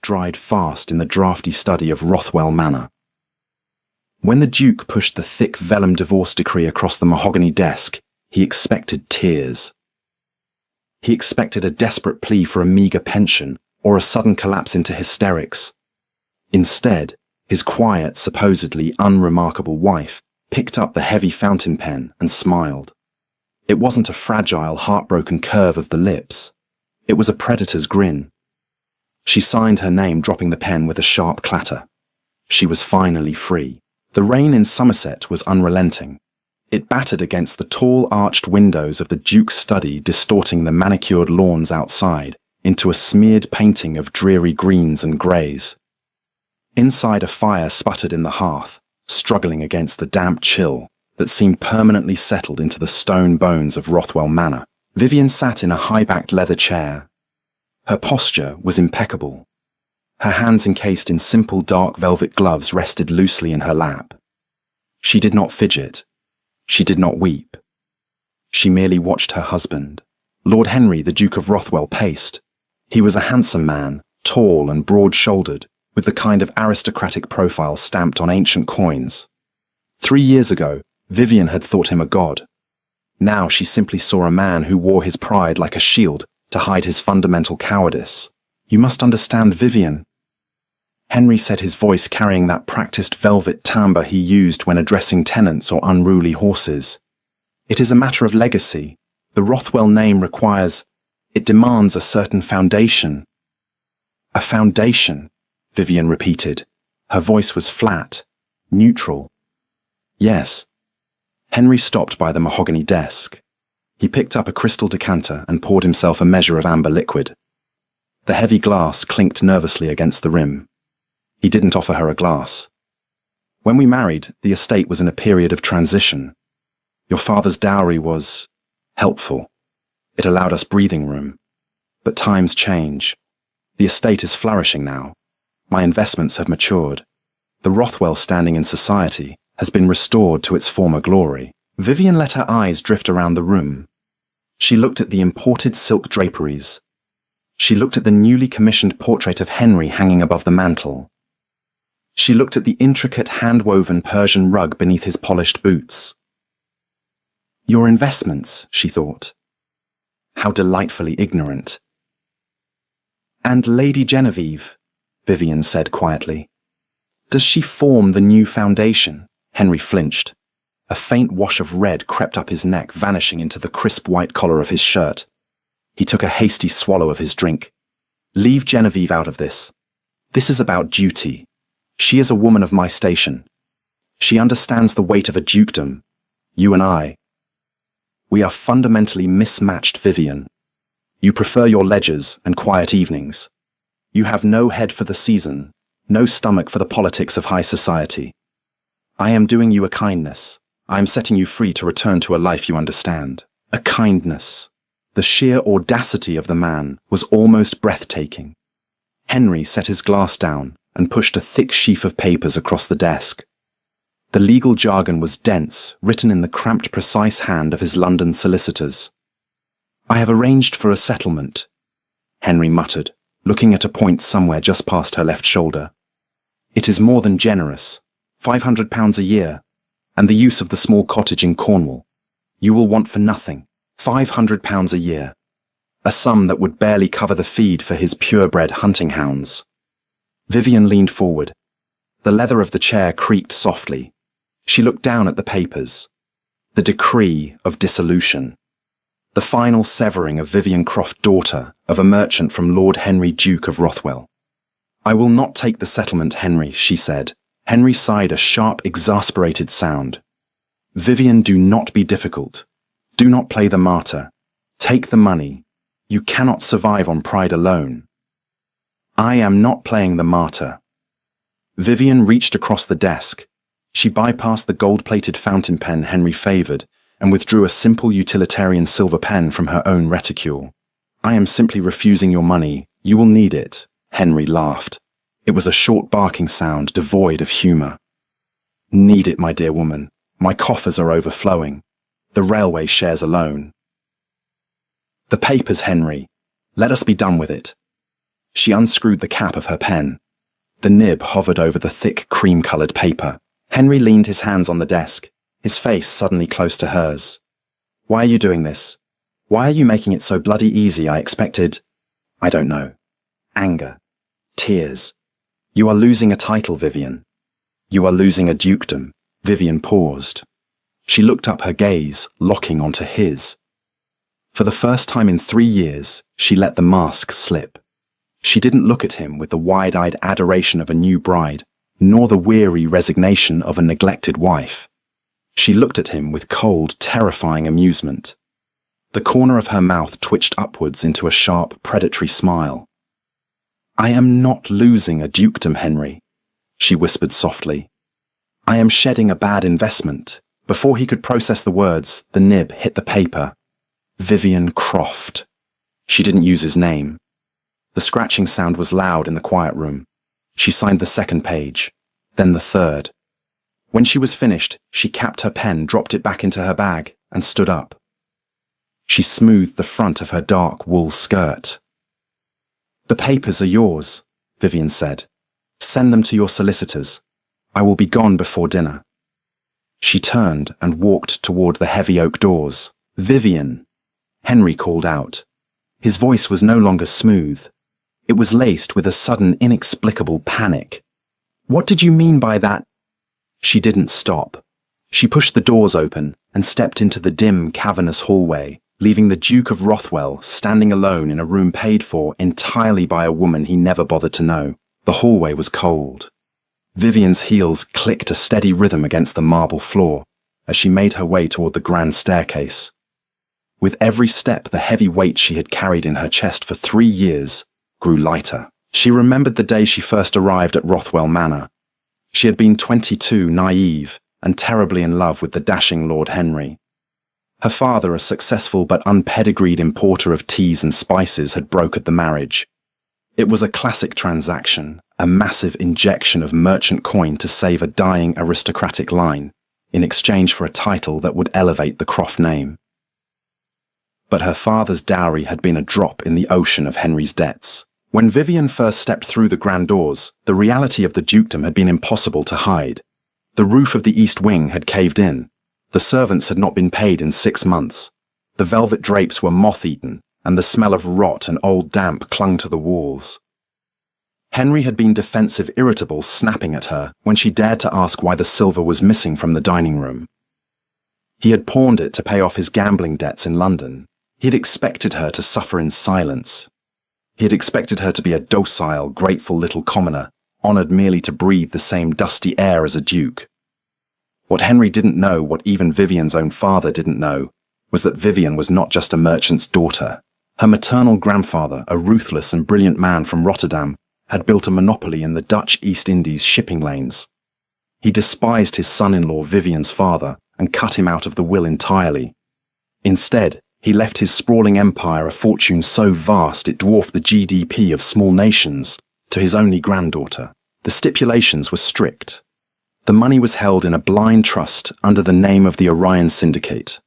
dried fast in the drafty study of Rothwell Manor. When the Duke pushed the thick vellum divorce decree across the mahogany desk, he expected tears. He expected a desperate plea for a meagre pension or a sudden collapse into hysterics. Instead, his quiet, supposedly unremarkable wife picked up the heavy fountain pen and smiled. It wasn't a fragile, heartbroken curve of the lips. It was a predator's grin. She signed her name, dropping the pen with a sharp clatter. She was finally free. The rain in Somerset was unrelenting. It battered against the tall, arched windows of the Duke's study, distorting the manicured lawns outside into a smeared painting of dreary greens and greys. Inside, a fire sputtered in the hearth, struggling against the damp chill that seemed permanently settled into the stone bones of Rothwell Manor. Vivian sat in a high-backed leather chair. Her posture was impeccable. Her hands, encased in simple dark velvet gloves, rested loosely in her lap. She did not fidget. She did not weep. She merely watched her husband. Lord Henry, the Duke of Rothwell, paced. He was a handsome man, tall and broad-shouldered, with the kind of aristocratic profile stamped on ancient coins. 3 years ago, Vivian had thought him a god. Now she simply saw a man who wore his pride like a shield to hide his fundamental cowardice. "You must understand, Vivian," Henry said, his voice carrying that practiced velvet timbre he used when addressing tenants or unruly horses. "It is a matter of legacy. The Rothwell name it demands a certain foundation." "A foundation," Vivian repeated. Her voice was flat, neutral. "Yes." Henry stopped by the mahogany desk. He picked up a crystal decanter and poured himself a measure of amber liquid. The heavy glass clinked nervously against the rim. He didn't offer her a glass. "When we married, the estate was in a period of transition. Your father's dowry was helpful. It allowed us breathing room. But times change. The estate is flourishing now. My investments have matured. The Rothwell standing in society has been restored to its former glory." Vivian let her eyes drift around the room. She looked at the imported silk draperies. She looked at the newly commissioned portrait of Henry hanging above the mantel. She looked at the intricate hand-woven Persian rug beneath his polished boots. "Your investments," she thought. How delightfully ignorant. "And Lady Genevieve," Vivian said quietly. "Does she form the new foundation?" Henry flinched. A faint wash of red crept up his neck, vanishing into the crisp white collar of his shirt. He took a hasty swallow of his drink. "Leave Genevieve out of this. This is about duty. She is a woman of my station. She understands the weight of a dukedom. You and I. We are fundamentally mismatched, Vivian. You prefer your ledgers and quiet evenings. You have no head for the season, no stomach for the politics of high society. I am doing you a kindness. I am setting you free to return to a life you understand. A kindness." The sheer audacity of the man was almost breathtaking. Henry set his glass down and pushed a thick sheaf of papers across the desk. The legal jargon was dense, written in the cramped, precise hand of his London solicitors. "I have arranged for a settlement," Henry muttered, looking at a point somewhere just past her left shoulder. "It is more than generous. £500 a year, and the use of the small cottage in Cornwall. You will want for nothing. £500 a year. A sum that would barely cover the feed for his purebred hunting hounds." Vivian leaned forward. The leather of the chair creaked softly. She looked down at the papers. The decree of dissolution. The final severing of Vivian Croft, daughter of a merchant from Lord Henry, Duke of Rothwell. "I will not take the settlement, Henry," she said. Henry sighed, a sharp, exasperated sound. "Vivian, do not be difficult. Do not play the martyr. Take the money. You cannot survive on pride alone." "I am not playing the martyr." Vivian reached across the desk. She bypassed the gold-plated fountain pen Henry favoured and withdrew a simple utilitarian silver pen from her own reticule. "I am simply refusing your money. You will need it." Henry laughed. It was a short barking sound devoid of humour. "Need it, my dear woman. My coffers are overflowing. The railway shares alone." "The papers, Henry. Let us be done with it." She unscrewed the cap of her pen. The nib hovered over the thick cream-coloured paper. Henry leaned his hands on the desk, his face suddenly close to hers. "Why are you doing this? Why are you making it so bloody easy? I expected—" "I don't know." Anger. Tears. "You are losing a title, Vivian. You are losing a dukedom." Vivian paused. She looked up, her gaze locking onto his. For the first time in 3 years, she let the mask slip. She didn't look at him with the wide-eyed adoration of a new bride, nor the weary resignation of a neglected wife. She looked at him with cold, terrifying amusement. The corner of her mouth twitched upwards into a sharp, predatory smile. "I am not losing a dukedom, Henry," she whispered softly. "I am shedding a bad investment." Before he could process the words, the nib hit the paper. Vivian Croft. She didn't use his name. The scratching sound was loud in the quiet room. She signed the second page, then the third. When she was finished, she capped her pen, dropped it back into her bag, and stood up. She smoothed the front of her dark wool skirt. "The papers are yours," Vivian said. "Send them to your solicitors. I will be gone before dinner." She turned and walked toward the heavy oak doors. "Vivian!" Henry called out. His voice was no longer smooth. It was laced with a sudden, inexplicable panic. "What did you mean by that?" She didn't stop. She pushed the doors open and stepped into the dim, cavernous hallway, leaving the Duke of Rothwell standing alone in a room paid for entirely by a woman he never bothered to know. The hallway was cold. Vivian's heels clicked a steady rhythm against the marble floor as she made her way toward the grand staircase. With every step, the heavy weight she had carried in her chest for 3 years grew lighter. She remembered the day she first arrived at Rothwell Manor. She had been 22, naive, and terribly in love with the dashing Lord Henry. Her father, a successful but unpedigreed importer of teas and spices, had brokered the marriage. It was a classic transaction, a massive injection of merchant coin to save a dying aristocratic line, in exchange for a title that would elevate the Croft name. But her father's dowry had been a drop in the ocean of Henry's debts. When Vivian first stepped through the grand doors, the reality of the dukedom had been impossible to hide. The roof of the east wing had caved in. The servants had not been paid in 6 months. The velvet drapes were moth-eaten, and the smell of rot and old damp clung to the walls. Henry had been defensive, irritable, snapping at her when she dared to ask why the silver was missing from the dining room. He had pawned it to pay off his gambling debts in London. He had expected her to suffer in silence. He had expected her to be a docile, grateful little commoner, honoured merely to breathe the same dusty air as a duke. What Henry didn't know, what even Vivian's own father didn't know, was that Vivian was not just a merchant's daughter. Her maternal grandfather, a ruthless and brilliant man from Rotterdam, had built a monopoly in the Dutch East Indies shipping lanes. He despised his son-in-law, Vivian's father, and cut him out of the will entirely. Instead, he left his sprawling empire, a fortune so vast it dwarfed the GDP of small nations, to his only granddaughter. The stipulations were strict. The money was held in a blind trust under the name of the Orion Syndicate.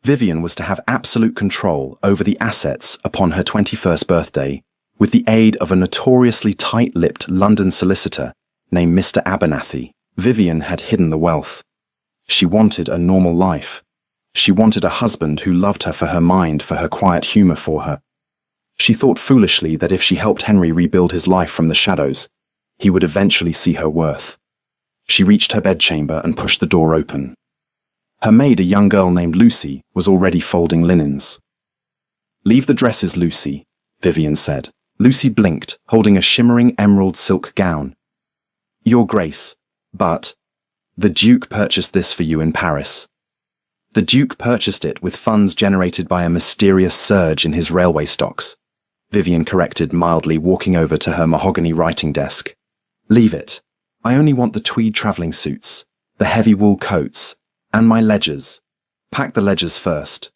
Vivian was to have absolute control over the assets upon her 21st birthday, with the aid of a notoriously tight-lipped London solicitor named Mr. Abernathy. Vivian had hidden the wealth. She wanted a normal life. She wanted a husband who loved her for her mind, for her quiet humour for her. She thought foolishly that if she helped Henry rebuild his life from the shadows, he would eventually see her worth. She reached her bedchamber and pushed the door open. Her maid, a young girl named Lucy, was already folding linens. "Leave the dresses, Lucy," Vivian said. Lucy blinked, holding a shimmering emerald silk gown. "Your Grace, but the Duke purchased this for you in Paris." The Duke purchased it with funds generated by a mysterious surge in his railway stocks, Vivian corrected mildly, walking over to her mahogany writing desk. "Leave it. I only want the tweed travelling suits, the heavy wool coats, and my ledgers. Pack the ledgers first."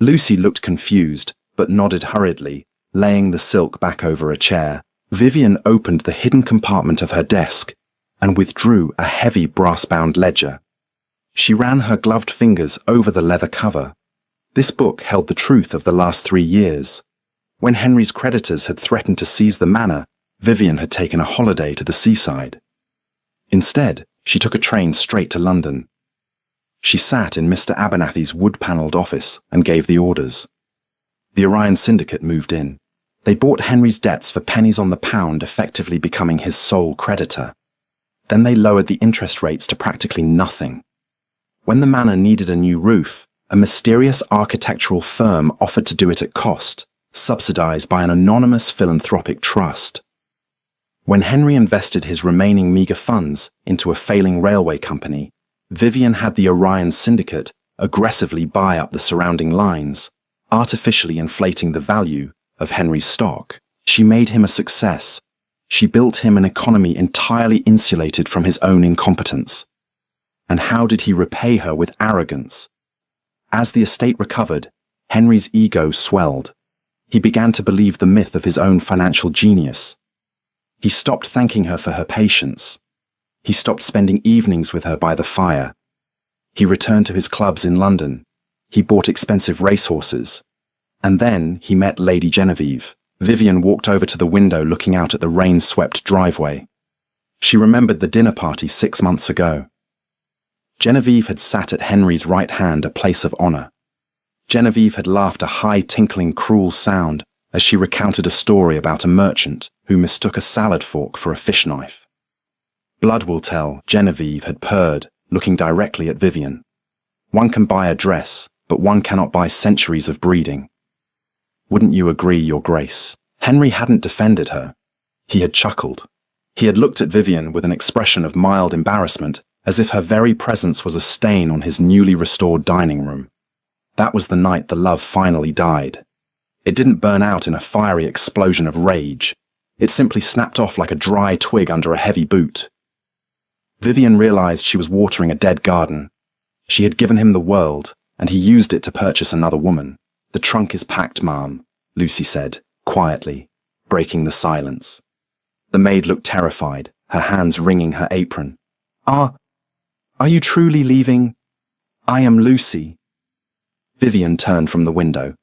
Lucy looked confused, but nodded hurriedly, laying the silk back over a chair. Vivian opened the hidden compartment of her desk and withdrew a heavy brass-bound ledger. She ran her gloved fingers over the leather cover. This book held the truth of the last 3 years. When Henry's creditors had threatened to seize the manor, Vivian had taken a holiday to the seaside. Instead, she took a train straight to London. She sat in Mr. Abernathy's wood-panelled office and gave the orders. The Orion Syndicate moved in. They bought Henry's debts for pennies on the pound, effectively becoming his sole creditor. Then they lowered the interest rates to practically nothing. When the manor needed a new roof, a mysterious architectural firm offered to do it at cost, subsidized by an anonymous philanthropic trust. When Henry invested his remaining meager funds into a failing railway company, Vivian had the Orion Syndicate aggressively buy up the surrounding lines, artificially inflating the value of Henry's stock. She made him a success. She built him an economy entirely insulated from his own incompetence. And how did he repay her with arrogance? As the estate recovered, Henry's ego swelled. He began to believe the myth of his own financial genius. He stopped thanking her for her patience. He stopped spending evenings with her by the fire. He returned to his clubs in London. He bought expensive racehorses. And then he met Lady Genevieve. Vivian walked over to the window looking out at the rain-swept driveway. She remembered the dinner party 6 months ago. Genevieve had sat at Henry's right hand, a place of honour. Genevieve had laughed a high, tinkling, cruel sound as she recounted a story about a merchant who mistook a salad fork for a fish knife. Blood will tell, Genevieve had purred, looking directly at Vivian. One can buy a dress, but one cannot buy centuries of breeding. Wouldn't you agree, Your Grace? Henry hadn't defended her. He had chuckled. He had looked at Vivian with an expression of mild embarrassment, as if her very presence was a stain on his newly restored dining room. That was the night the love finally died. It didn't burn out in a fiery explosion of rage. It simply snapped off like a dry twig under a heavy boot. Vivian realized she was watering a dead garden. She had given him the world, and he used it to purchase another woman. The trunk is packed, ma'am, Lucy said, quietly, breaking the silence. The maid looked terrified, her hands wringing her apron. Are you truly leaving? I am Lucy. Vivian turned from the window.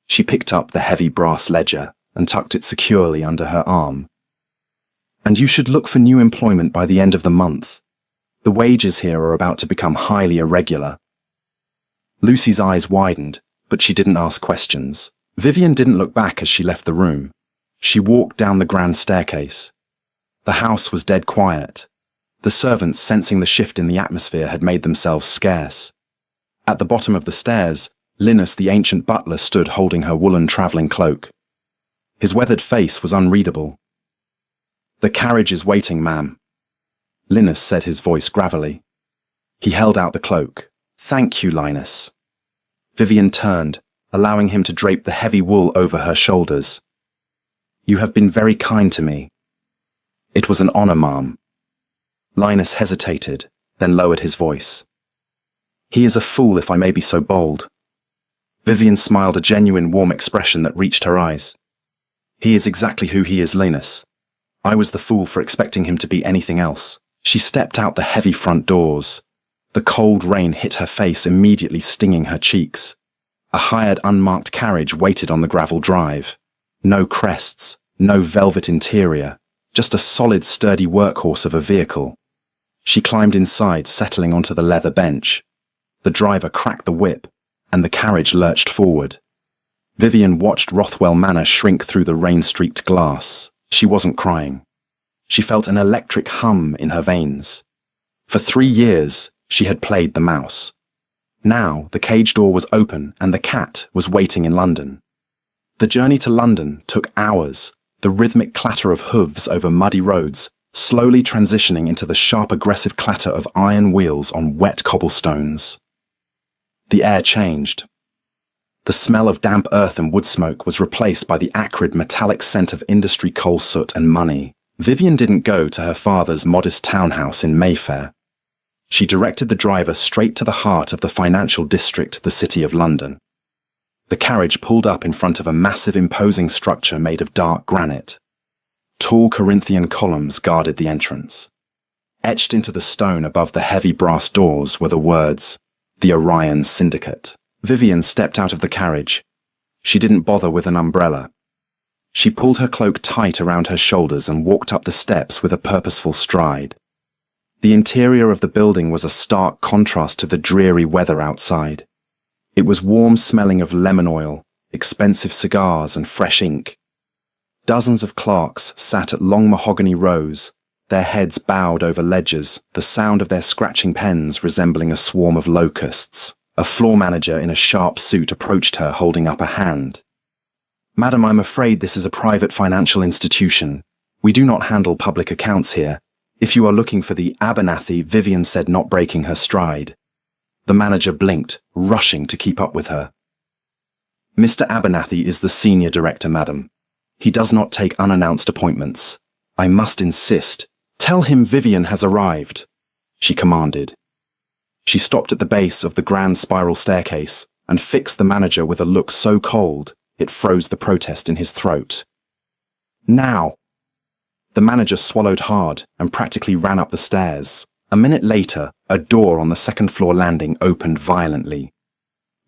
She picked up the heavy brass ledger and tucked it securely under her arm. And you should look for new employment by the end of the month. The wages here are about to become highly irregular. Lucy's eyes widened, but she didn't ask questions. Vivian didn't look back as she left the room. She walked down the grand staircase. The house was dead quiet. The servants, sensing the shift in the atmosphere, had made themselves scarce. At the bottom of the stairs, Linus, the ancient butler, stood holding her woolen travelling cloak. His weathered face was unreadable. The carriage is waiting, ma'am. Linus said, his voice gravelly. He held out the cloak. Thank you, Linus. Vivian turned, allowing him to drape the heavy wool over her shoulders. You have been very kind to me. It was an honour, ma'am. Linus hesitated, then lowered his voice. He is a fool, if I may be so bold. Vivian smiled, a genuine warm expression that reached her eyes. He is exactly who he is, Linus. I was the fool for expecting him to be anything else. She stepped out the heavy front doors. The cold rain hit her face, immediately stinging her cheeks. A hired unmarked carriage waited on the gravel drive. No crests, no velvet interior, just a solid, sturdy workhorse of a vehicle. She climbed inside, settling onto the leather bench. The driver cracked the whip, and the carriage lurched forward. Vivian watched Rothwell Manor shrink through the rain-streaked glass. She wasn't crying. She felt an electric hum in her veins. For 3 years, she had played the mouse. Now, the cage door was open and the cat was waiting in London. The journey to London took hours, the rhythmic clatter of hooves over muddy roads, slowly transitioning into the sharp, aggressive clatter of iron wheels on wet cobblestones. The air changed. The smell of damp earth and wood smoke was replaced by the acrid, metallic scent of industry coal soot and money. Vivian didn't go to her father's modest townhouse in Mayfair. She directed the driver straight to the heart of the financial district, the City of London. The carriage pulled up in front of a massive, imposing structure made of dark granite. Tall Corinthian columns guarded the entrance. Etched into the stone above the heavy brass doors were the words, "The Orion Syndicate." Vivian stepped out of the carriage. She didn't bother with an umbrella. She pulled her cloak tight around her shoulders and walked up the steps with a purposeful stride. The interior of the building was a stark contrast to the dreary weather outside. It was warm, smelling of lemon oil, expensive cigars, and fresh ink. Dozens of clerks sat at long mahogany rows, their heads bowed over ledgers, the sound of their scratching pens resembling a swarm of locusts. A floor manager in a sharp suit approached her, holding up a hand. "Madam, I'm afraid this is a private financial institution. We do not handle public accounts here. If you are looking for the Abernathy," Vivian said, not breaking her stride. The manager blinked, rushing to keep up with her. "Mr. Abernathy is the senior director, madam. He does not take unannounced appointments. I must insist. Tell him Vivian has arrived," she commanded. She stopped at the base of the grand spiral staircase and fixed the manager with a look so cold it froze the protest in his throat. "Now!" The manager swallowed hard and practically ran up the stairs. A minute later, a door on the second-floor landing opened violently.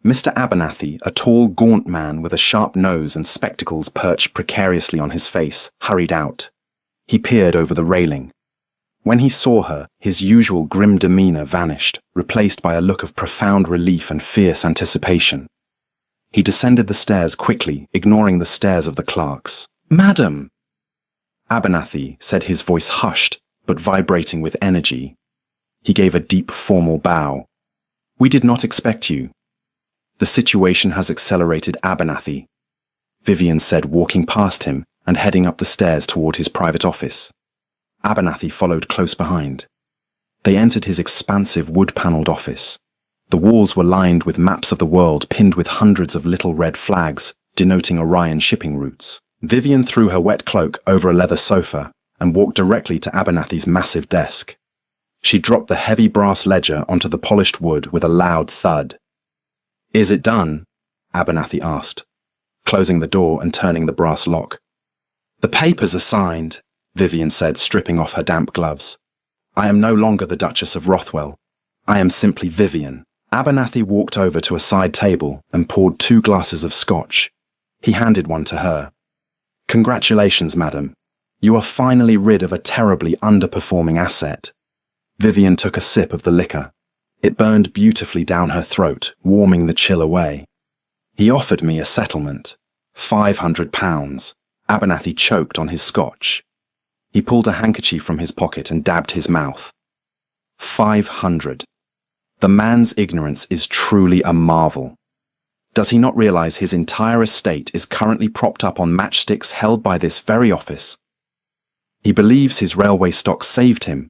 Mr. Abernathy, a tall, gaunt man with a sharp nose and spectacles perched precariously on his face, hurried out. He peered over the railing. When he saw her, his usual grim demeanor vanished, replaced by a look of profound relief and fierce anticipation. He descended the stairs quickly, ignoring the stares of the clerks. "Madam!" Abernathy said, his voice hushed, but vibrating with energy. He gave a deep, formal bow. "We did not expect you." "The situation has accelerated, Abernathy," Vivian said, walking past him and heading up the stairs toward his private office. Abernathy followed close behind. They entered his expansive wood-paneled office. The walls were lined with maps of the world pinned with hundreds of little red flags denoting Orion shipping routes. Vivian threw her wet cloak over a leather sofa and walked directly to Abernathy's massive desk. She dropped the heavy brass ledger onto the polished wood with a loud thud. "Is it done?" Abernathy asked, closing the door and turning the brass lock. "The papers are signed," Vivian said, stripping off her damp gloves. "I am no longer the Duchess of Rothwell. I am simply Vivian." Abernathy walked over to a side table and poured 2 glasses of scotch. He handed one to her. "Congratulations, madam. You are finally rid of a terribly underperforming asset." Vivian took a sip of the liquor. It burned beautifully down her throat, warming the chill away. "He offered me a settlement. £500. Abernathy choked on his scotch. He pulled a handkerchief from his pocket and dabbed his mouth. 500. The man's ignorance is truly a marvel. Does he not realize his entire estate is currently propped up on matchsticks held by this very office? He believes his railway stock saved him,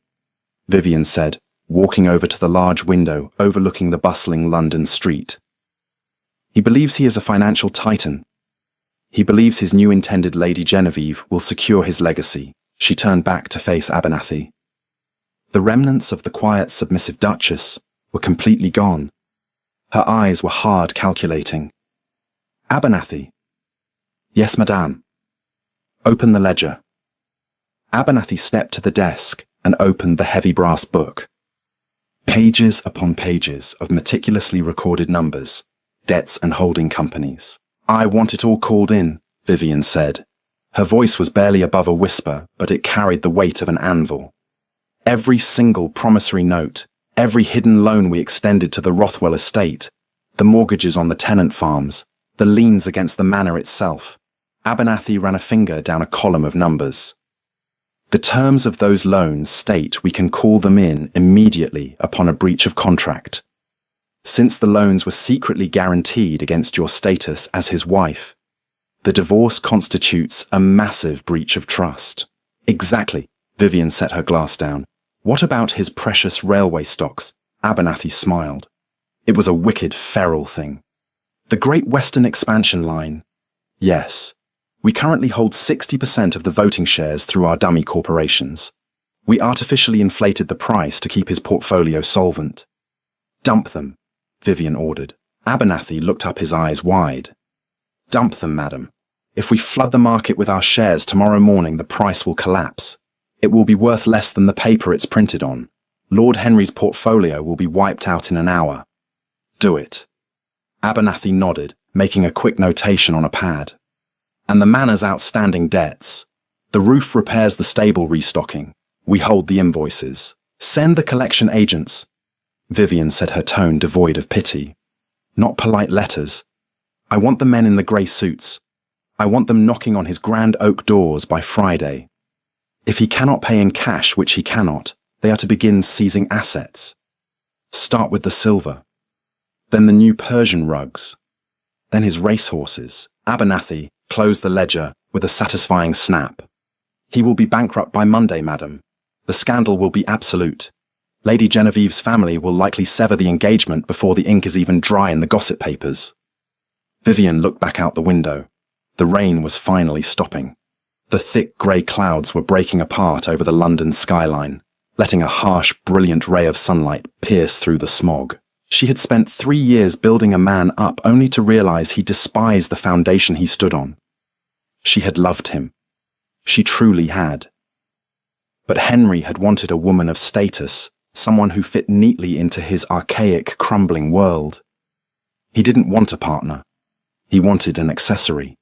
Vivian said, walking over to the large window overlooking the bustling London street. He believes he is a financial titan. He believes his new intended Lady Genevieve will secure his legacy. She turned back to face Abernathy. The remnants of the quiet, submissive Duchess were completely gone. Her eyes were hard, calculating. "Abernathy." "Yes, madame." "Open the ledger." Abernathy stepped to the desk and opened the heavy brass book. Pages upon pages of meticulously recorded numbers, debts and holding companies. "I want it all called in," Vivian said. Her voice was barely above a whisper, but it carried the weight of an anvil. "Every single promissory note, every hidden loan we extended to the Rothwell estate, the mortgages on the tenant farms, the liens against the manor itself." Abernathy ran a finger down a column of numbers. "The terms of those loans state we can call them in immediately upon a breach of contract. Since the loans were secretly guaranteed against your status as his wife, the divorce constitutes a massive breach of trust." "Exactly." Vivian set her glass down. "What about his precious railway stocks?" Abernathy smiled. It was a wicked, feral thing. "The Great Western Expansion Line." "Yes. We currently hold 60% of the voting shares through our dummy corporations. We artificially inflated the price to keep his portfolio solvent." "Dump them," Vivian ordered. Abernathy looked up, his eyes wide. "Dump them, madam. If we flood the market with our shares tomorrow morning, the price will collapse. It will be worth less than the paper it's printed on. Lord Henry's portfolio will be wiped out in an hour." "Do it." Abernathy nodded, making a quick notation on a pad. And the manor's outstanding debts. The roof repairs the stable restocking. We hold the invoices. Send the collection agents. Vivian said, her tone devoid of pity. Not polite letters. I want the men in the grey suits. I want them knocking on his grand oak doors by Friday. If he cannot pay in cash, which he cannot, they are to begin seizing assets. Start with the silver. Then the new Persian rugs. Then his racehorses. Abernathy closed the ledger with a satisfying snap. He will be bankrupt by Monday, madam. The scandal will be absolute. Lady Genevieve's family will likely sever the engagement before the ink is even dry in the gossip papers. Vivian looked back out the window. The rain was finally stopping. The thick grey clouds were breaking apart over the London skyline, letting a harsh, brilliant ray of sunlight pierce through the smog. She had spent 3 years building a man up only to realise he despised the foundation he stood on. She had loved him. She truly had. But Henry had wanted a woman of status, someone who fit neatly into his archaic, crumbling world. He didn't want a partner. He wanted an accessory.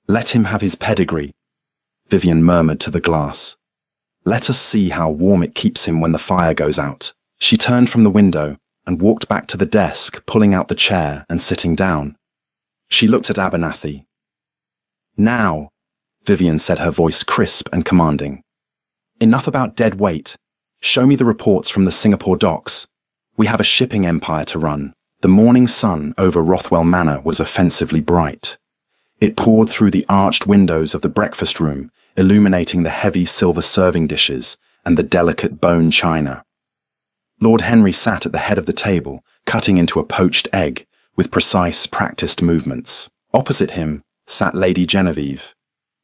Let him have his pedigree, Vivian murmured to the glass. Let us see how warm it keeps him when the fire goes out. She turned from the window and walked back to the desk, pulling out the chair and sitting down. She looked at Abernathy. Now, Vivian said, her voice crisp and commanding. Enough about dead weight. Show me the reports from the Singapore docks. We have a shipping empire to run. The morning sun over Rothwell Manor was offensively bright. It poured through the arched windows of the breakfast room, illuminating the heavy silver serving dishes and the delicate bone china. Lord Henry sat at the head of the table, cutting into a poached egg with precise, practiced movements. Opposite him sat Lady Genevieve.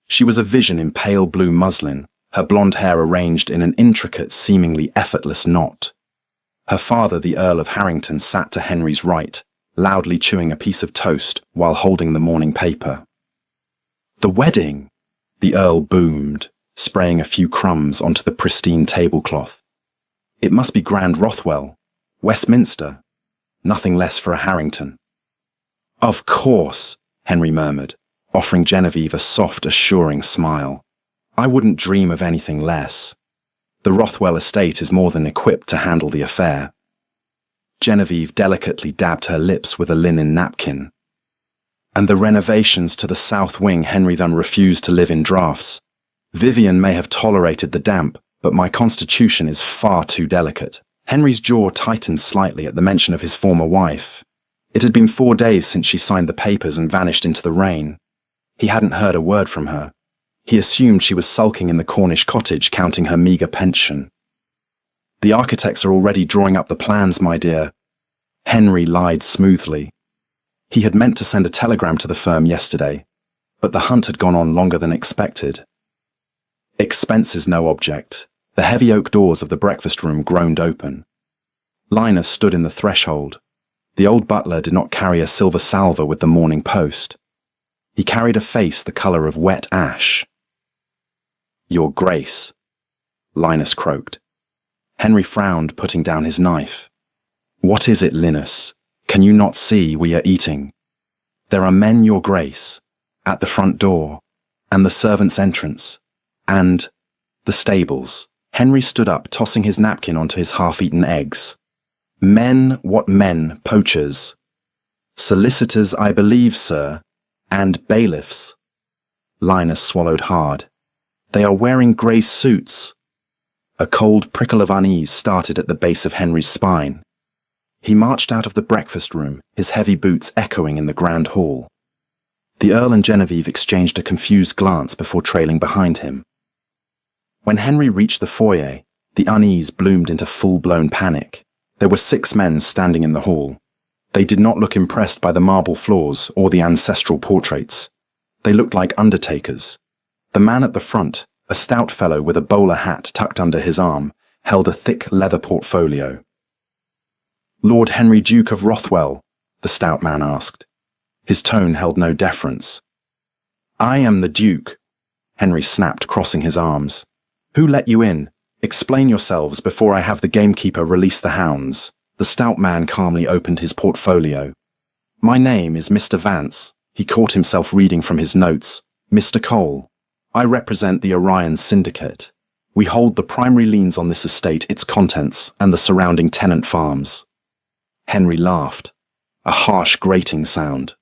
She was a vision in pale blue muslin, her blonde hair arranged in an intricate, seemingly effortless knot. Her father, the Earl of Harrington, sat to Henry's right, loudly chewing a piece of toast while holding the morning paper. The wedding! The Earl boomed, spraying a few crumbs onto the pristine tablecloth. It must be Grand Rothwell, Westminster. Nothing less for a Harrington. Of course, Henry murmured, offering Genevieve a soft, assuring smile. I wouldn't dream of anything less. The Rothwell estate is more than equipped to handle the affair. Genevieve delicately dabbed her lips with a linen napkin. And the renovations to the south wing Henry then refused to live in drafts. Vivian may have tolerated the damp, but my constitution is far too delicate. Henry's jaw tightened slightly at the mention of his former wife. It had been 4 days since she signed the papers and vanished into the rain. He hadn't heard a word from her. He assumed she was sulking in the Cornish cottage counting her meagre pension. The architects are already drawing up the plans, my dear. Henry lied smoothly. He had meant to send a telegram to the firm yesterday, but the hunt had gone on longer than expected. Expense is no object. The heavy oak doors of the breakfast room groaned open. Linus stood in the threshold. The old butler did not carry a silver salver with the morning post. He carried a face the colour of wet ash. Your Grace, Linus croaked. Henry frowned, putting down his knife. What is it, Linus? Can you not see we are eating? There are men, Your Grace, at the front door, and the servants' entrance, and the stables. Henry stood up, tossing his napkin onto his half-eaten eggs. Men, what men? Poachers. Solicitors, I believe, sir, and bailiffs. Linus swallowed hard. They are wearing grey suits. A cold prickle of unease started at the base of Henry's spine. He marched out of the breakfast room, his heavy boots echoing in the grand hall. The Earl and Genevieve exchanged a confused glance before trailing behind him. When Henry reached the foyer, the unease bloomed into full-blown panic. There were 6 men standing in the hall. They did not look impressed by the marble floors or the ancestral portraits. They looked like undertakers. The man at the front, a stout fellow with a bowler hat tucked under his arm, held a thick leather portfolio. Lord Henry, Duke of Rothwell, the stout man asked. His tone held no deference. I am the Duke, Henry snapped, crossing his arms. Who let you in? Explain yourselves before I have the gamekeeper release the hounds. The stout man calmly opened his portfolio. My name is Mr. Vance, He caught himself reading from his notes. Mr. Cole, I represent the Orion Syndicate. We hold the primary liens on this estate, its contents, and the surrounding tenant farms. Henry laughed, a harsh grating sound.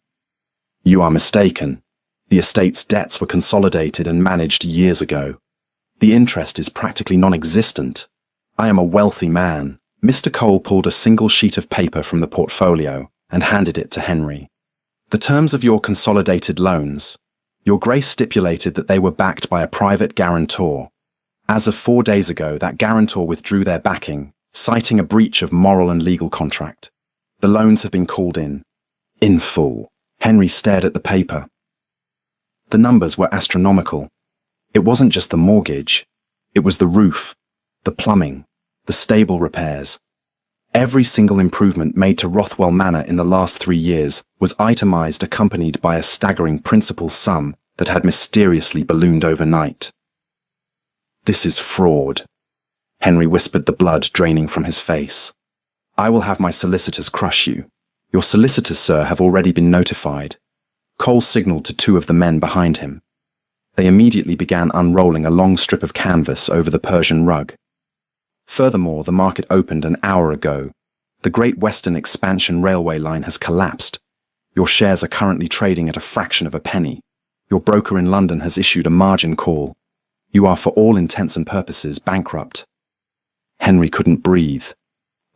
You are mistaken. The estate's debts were consolidated and managed years ago. The interest is practically non-existent. I am a wealthy man. Mr. Cole pulled a single sheet of paper from the portfolio and handed it to Henry. The terms of your consolidated loans. Your Grace stipulated that they were backed by a private guarantor. As of 4 days ago, that guarantor withdrew their backing, citing a breach of moral and legal contract. The loans have been called in full. Henry stared at the paper. The numbers were astronomical. It wasn't just the mortgage. It was the roof, the plumbing, the stable repairs. Every single improvement made to Rothwell Manor in the last 3 years was itemized, accompanied by a staggering principal sum that had mysteriously ballooned overnight. This is fraud, Henry whispered, the blood draining from his face. I will have my solicitors crush you. Your solicitors, sir, have already been notified. Cole signaled to 2 of the men behind him. They immediately began unrolling a long strip of canvas over the Persian rug. Furthermore, the market opened an hour ago. The Great Western Expansion railway line has collapsed. Your shares are currently trading at a fraction of a penny. Your broker in London has issued a margin call. You are, for all intents and purposes, bankrupt. Henry couldn't breathe.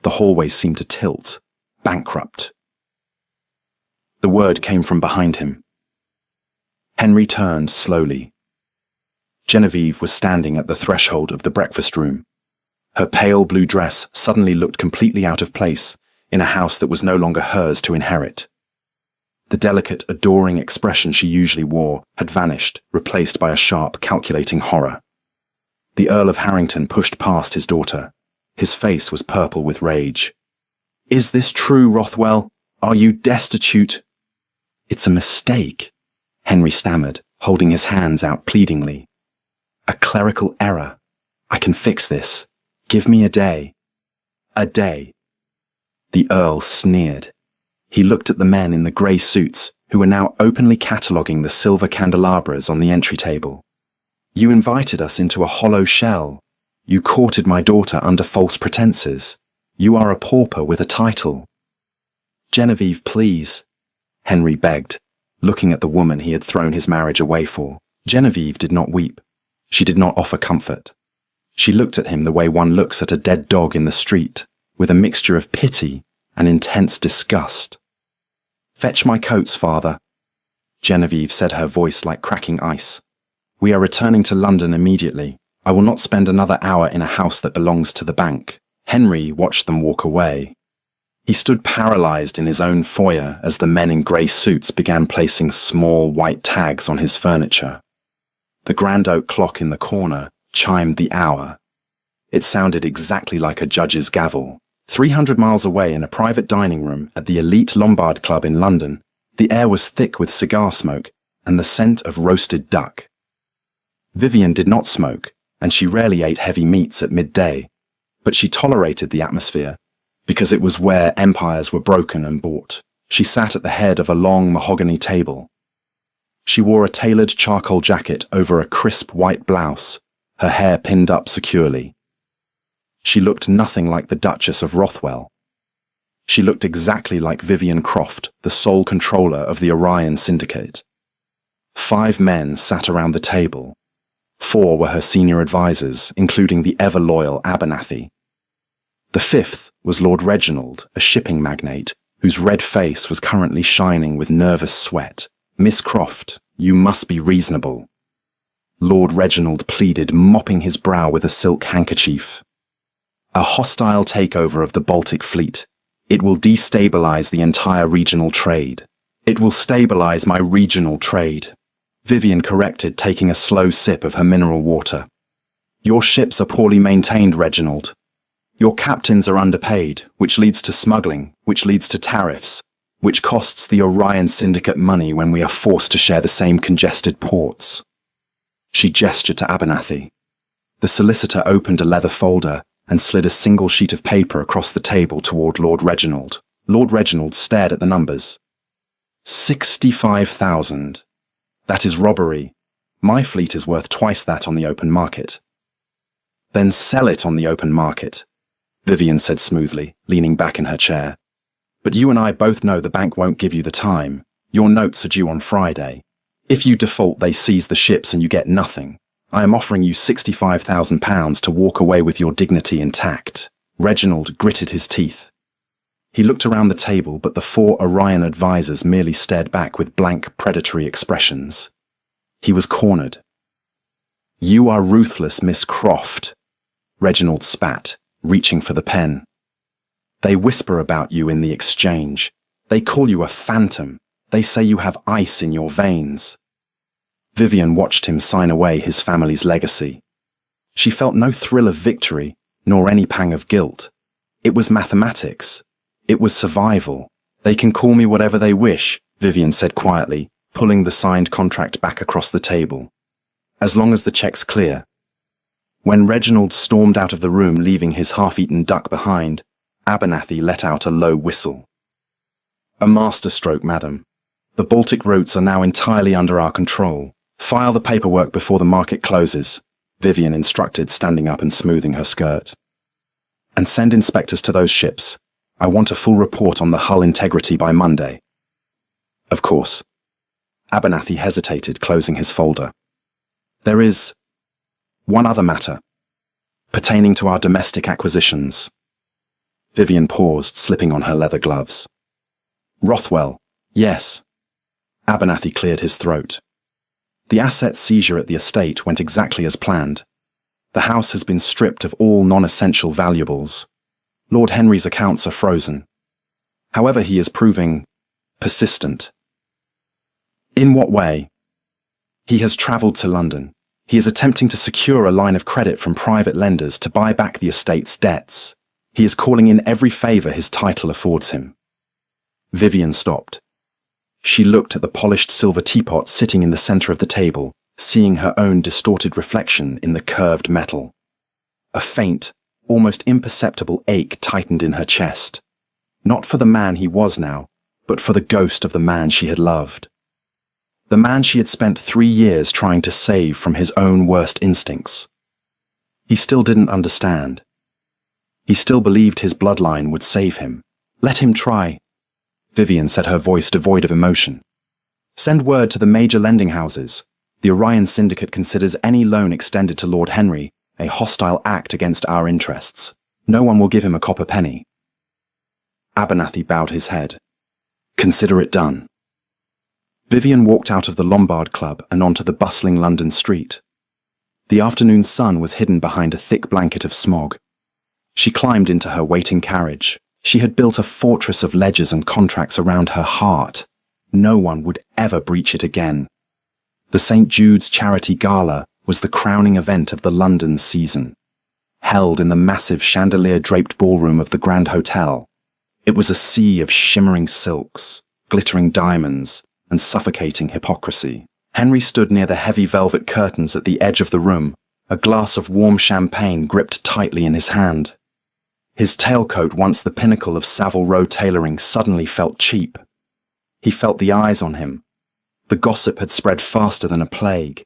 The hallway seemed to tilt. Bankrupt. The word came from behind him. Henry turned slowly. Genevieve was standing at the threshold of the breakfast room. Her pale blue dress suddenly looked completely out of place in a house that was no longer hers to inherit. The delicate, adoring expression she usually wore had vanished, replaced by a sharp, calculating horror. The Earl of Harrington pushed past his daughter. His face was purple with rage. Is this true, Rothwell? Are you destitute? It's a mistake, Henry stammered, holding his hands out pleadingly. A clerical error. I can fix this. Give me a day. A day. The Earl sneered. He looked at the men in the grey suits, who were now openly cataloguing the silver candelabras on the entry table. You invited us into a hollow shell. You courted my daughter under false pretenses. You are a pauper with a title. Genevieve, please, Henry begged, looking at the woman he had thrown his marriage away for. Genevieve did not weep. She did not offer comfort. She looked at him the way one looks at a dead dog in the street, with a mixture of pity and intense disgust. Fetch my coats, father, Genevieve said, her voice like cracking ice. We are returning to London immediately. I will not spend another hour in a house that belongs to the bank. Henry watched them walk away. He stood paralyzed in his own foyer as the men in grey suits began placing small white tags on his furniture. The grand oak clock in the corner chimed the hour. It sounded exactly like a judge's gavel. 300 miles away in a private dining room at the elite Lombard Club in London, the air was thick with cigar smoke and the scent of roasted duck. Vivian did not smoke, and she rarely ate heavy meats at midday, but she tolerated the atmosphere because it was where empires were broken and bought. She sat at the head of a long mahogany table. She wore a tailored charcoal jacket over a crisp white blouse, her hair pinned up securely. She looked nothing like the Duchess of Rothwell. She looked exactly like Vivian Croft, the sole controller of the Orion Syndicate. 5 men sat around the table. 4 were her senior advisors, including the ever-loyal Abernathy. The 5th was Lord Reginald, a shipping magnate, whose red face was currently shining with nervous sweat. Miss Croft, you must be reasonable, Lord Reginald pleaded, mopping his brow with a silk handkerchief. A hostile takeover of the Baltic Fleet. It will destabilize the entire regional trade. It will stabilize my regional trade, Vivian corrected, taking a slow sip of her mineral water. Your ships are poorly maintained, Reginald. Your captains are underpaid, which leads to smuggling, which leads to tariffs, which costs the Orion Syndicate money when we are forced to share the same congested ports. She gestured to Abernathy. The solicitor opened a leather folder and slid a single sheet of paper across the table toward Lord Reginald. Lord Reginald stared at the numbers. 65,000. That is robbery. My fleet is worth twice that on the open market. Then sell it on the open market, Vivian said smoothly, leaning back in her chair. But you and I both know the bank won't give you the time. Your notes are due on Friday. If you default, they seize the ships and you get nothing. I am offering you £65,000 to walk away with your dignity intact. Reginald gritted his teeth. He looked around the table, but the 4 Orion advisors merely stared back with blank, predatory expressions. He was cornered. You are ruthless, Miss Croft, Reginald spat, reaching for the pen. They whisper about you in the exchange. They call you a phantom. They say you have ice in your veins. Vivian watched him sign away his family's legacy. She felt no thrill of victory, nor any pang of guilt. It was mathematics. It was survival. They can call me whatever they wish, Vivian said quietly, pulling the signed contract back across the table. As long as the check's clear. When Reginald stormed out of the room, leaving his half-eaten duck behind, Abernathy let out a low whistle. A masterstroke, madam. The Baltic routes are now entirely under our control. File the paperwork before the market closes, Vivian instructed, standing up and smoothing her skirt. And send inspectors to those ships. I want a full report on the hull integrity by Monday. Of course. Abernathy hesitated, closing his folder. There is one other matter, pertaining to our domestic acquisitions. Vivian paused, slipping on her leather gloves. Rothwell, yes. Abernathy cleared his throat. The asset seizure at the estate went exactly as planned. The house has been stripped of all non-essential valuables. Lord Henry's accounts are frozen. However, he is proving persistent. In what way? He has travelled to London. He is attempting to secure a line of credit from private lenders to buy back the estate's debts. He is calling in every favour his title affords him. Vivian stopped. She looked at the polished silver teapot sitting in the centre of the table, seeing her own distorted reflection in the curved metal. A faint, almost imperceptible ache tightened in her chest. Not for the man he was now, but for the ghost of the man she had loved. The man she had spent 3 years trying to save from his own worst instincts. He still didn't understand. He still believed his bloodline would save him. Let him try, Vivian said, her voice devoid of emotion. Send word to the major lending houses. The Orion Syndicate considers any loan extended to Lord Henry a hostile act against our interests. No one will give him a copper penny. Abernathy bowed his head. Consider it done. Vivian walked out of the Lombard Club and onto the bustling London street. The afternoon sun was hidden behind a thick blanket of smog. She climbed into her waiting carriage. She had built a fortress of ledgers and contracts around her heart. No one would ever breach it again. The St. Jude's Charity Gala was the crowning event of the London season. Held in the massive chandelier-draped ballroom of the Grand Hotel, it was a sea of shimmering silks, glittering diamonds, and suffocating hypocrisy. Henry stood near the heavy velvet curtains at the edge of the room, a glass of warm champagne gripped tightly in his hand. His tailcoat, once the pinnacle of Savile Row tailoring, suddenly felt cheap. He felt the eyes on him. The gossip had spread faster than a plague.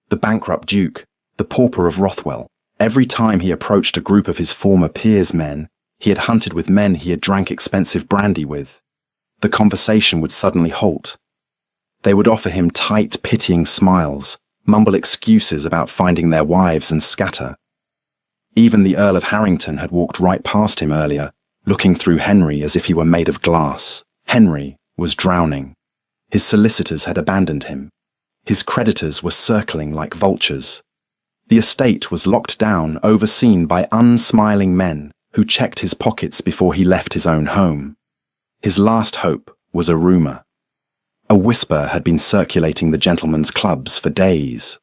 The bankrupt Duke, the pauper of Rothwell. Every time he approached a group of his former peers' men, he had hunted with men he had drank expensive brandy with. The conversation would suddenly halt. They would offer him tight, pitying smiles, mumble excuses about finding their wives, and scatter. Even the Earl of Harrington had walked right past him earlier, looking through Henry as if he were made of glass. Henry was drowning. His solicitors had abandoned him. His creditors were circling like vultures. The estate was locked down, overseen by unsmiling men who checked his pockets before he left his own home. His last hope was a rumour. A whisper had been circulating the gentlemen's clubs for days.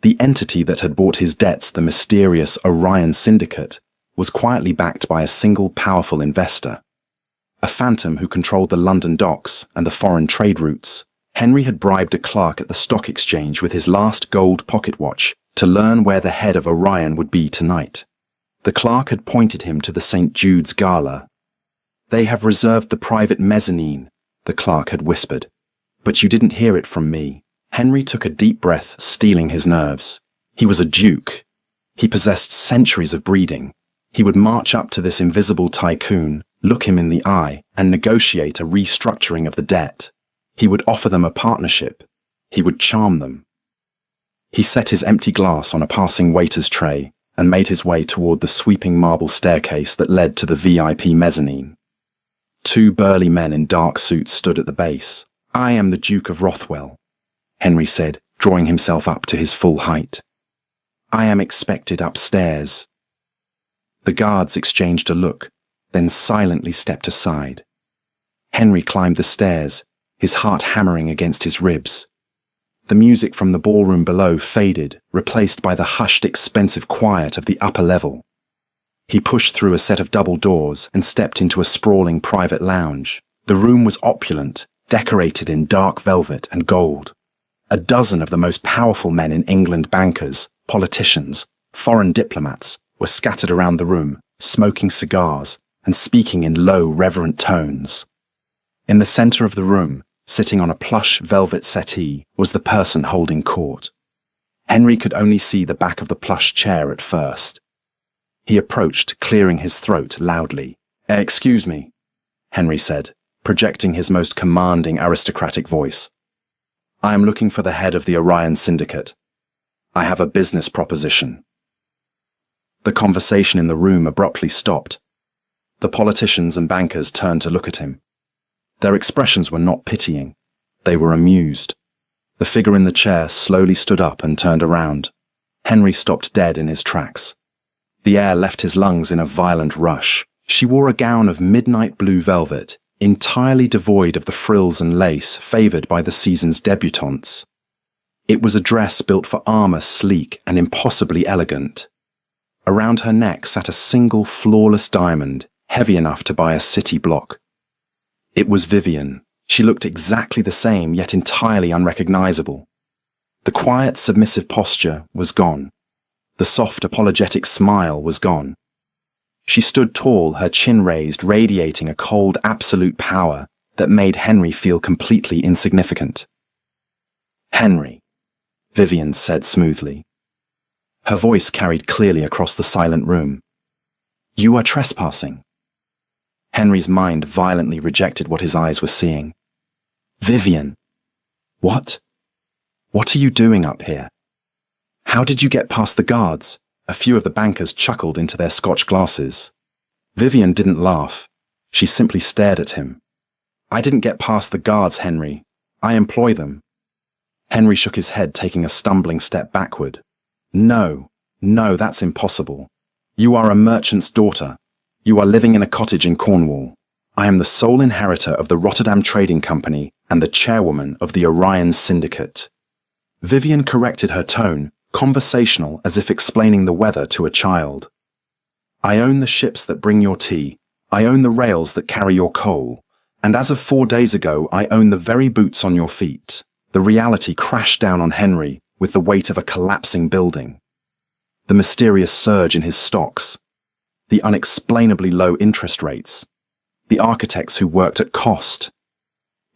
The entity that had bought his debts, the mysterious Orion Syndicate, was quietly backed by a single powerful investor. A phantom who controlled the London docks and the foreign trade routes. Henry had bribed a clerk at the stock exchange with his last gold pocket watch to learn where the head of Orion would be tonight. The clerk had pointed him to the St. Jude's Gala. They have reserved the private mezzanine, the clerk had whispered. But you didn't hear it from me. Henry took a deep breath, steeling his nerves. He was a duke. He possessed centuries of breeding. He would march up to this invisible tycoon, look him in the eye, and negotiate a restructuring of the debt. He would offer them a partnership. He would charm them. He set his empty glass on a passing waiter's tray and made his way toward the sweeping marble staircase that led to the VIP mezzanine. Two burly men in dark suits stood at the base. "I am the Duke of Rothwell," Henry said, drawing himself up to his full height. "I am expected upstairs." The guards exchanged a look, then silently stepped aside. Henry climbed the stairs, his heart hammering against his ribs. The music from the ballroom below faded, replaced by the hushed, expensive quiet of the upper level. He pushed through a set of double doors and stepped into a sprawling private lounge. The room was opulent, decorated in dark velvet and gold. A dozen of the most powerful men in England, bankers, politicians, foreign diplomats, were scattered around the room, smoking cigars and speaking in low, reverent tones. In the center of the room, sitting on a plush velvet settee, was the person holding court. Henry could only see the back of the plush chair at first. He approached, clearing his throat loudly. "Excuse me," Henry said, projecting his most commanding aristocratic voice. "I am looking for the head of the Orion Syndicate. I have a business proposition." The conversation in the room abruptly stopped. The politicians and bankers turned to look at him. Their expressions were not pitying. They were amused. The figure in the chair slowly stood up and turned around. Henry stopped dead in his tracks. The air left his lungs in a violent rush. She wore a gown of midnight blue velvet, entirely devoid of the frills and lace favored by the season's debutantes. It was a dress built for armor, sleek and impossibly elegant. Around her neck sat a single flawless diamond, heavy enough to buy a city block. It was Vivian. She looked exactly the same, yet entirely unrecognizable. The quiet, submissive posture was gone. The soft, apologetic smile was gone. She stood tall, her chin raised, radiating a cold, absolute power that made Henry feel completely insignificant. "Henry," Vivian said smoothly. Her voice carried clearly across the silent room. "You are trespassing." Henry's mind violently rejected what his eyes were seeing. "Vivian! What? What are you doing up here? How did you get past the guards?" A few of the bankers chuckled into their Scotch glasses. Vivian didn't laugh. She simply stared at him. "I didn't get past the guards, Henry. I employ them." Henry shook his head, taking a stumbling step backward. No, that's impossible. You are a merchant's daughter. You are living in a cottage in Cornwall. I am the sole inheritor of the Rotterdam Trading Company and the chairwoman of the Orion Syndicate." Vivian corrected her tone, conversational as if explaining the weather to a child. "I own the ships that bring your tea. I own the rails that carry your coal. And as of 4 days ago, I own the very boots on your feet." The reality crashed down on Henry with the weight of a collapsing building. The mysterious surge in his stocks, the unexplainably low interest rates, the architects who worked at cost.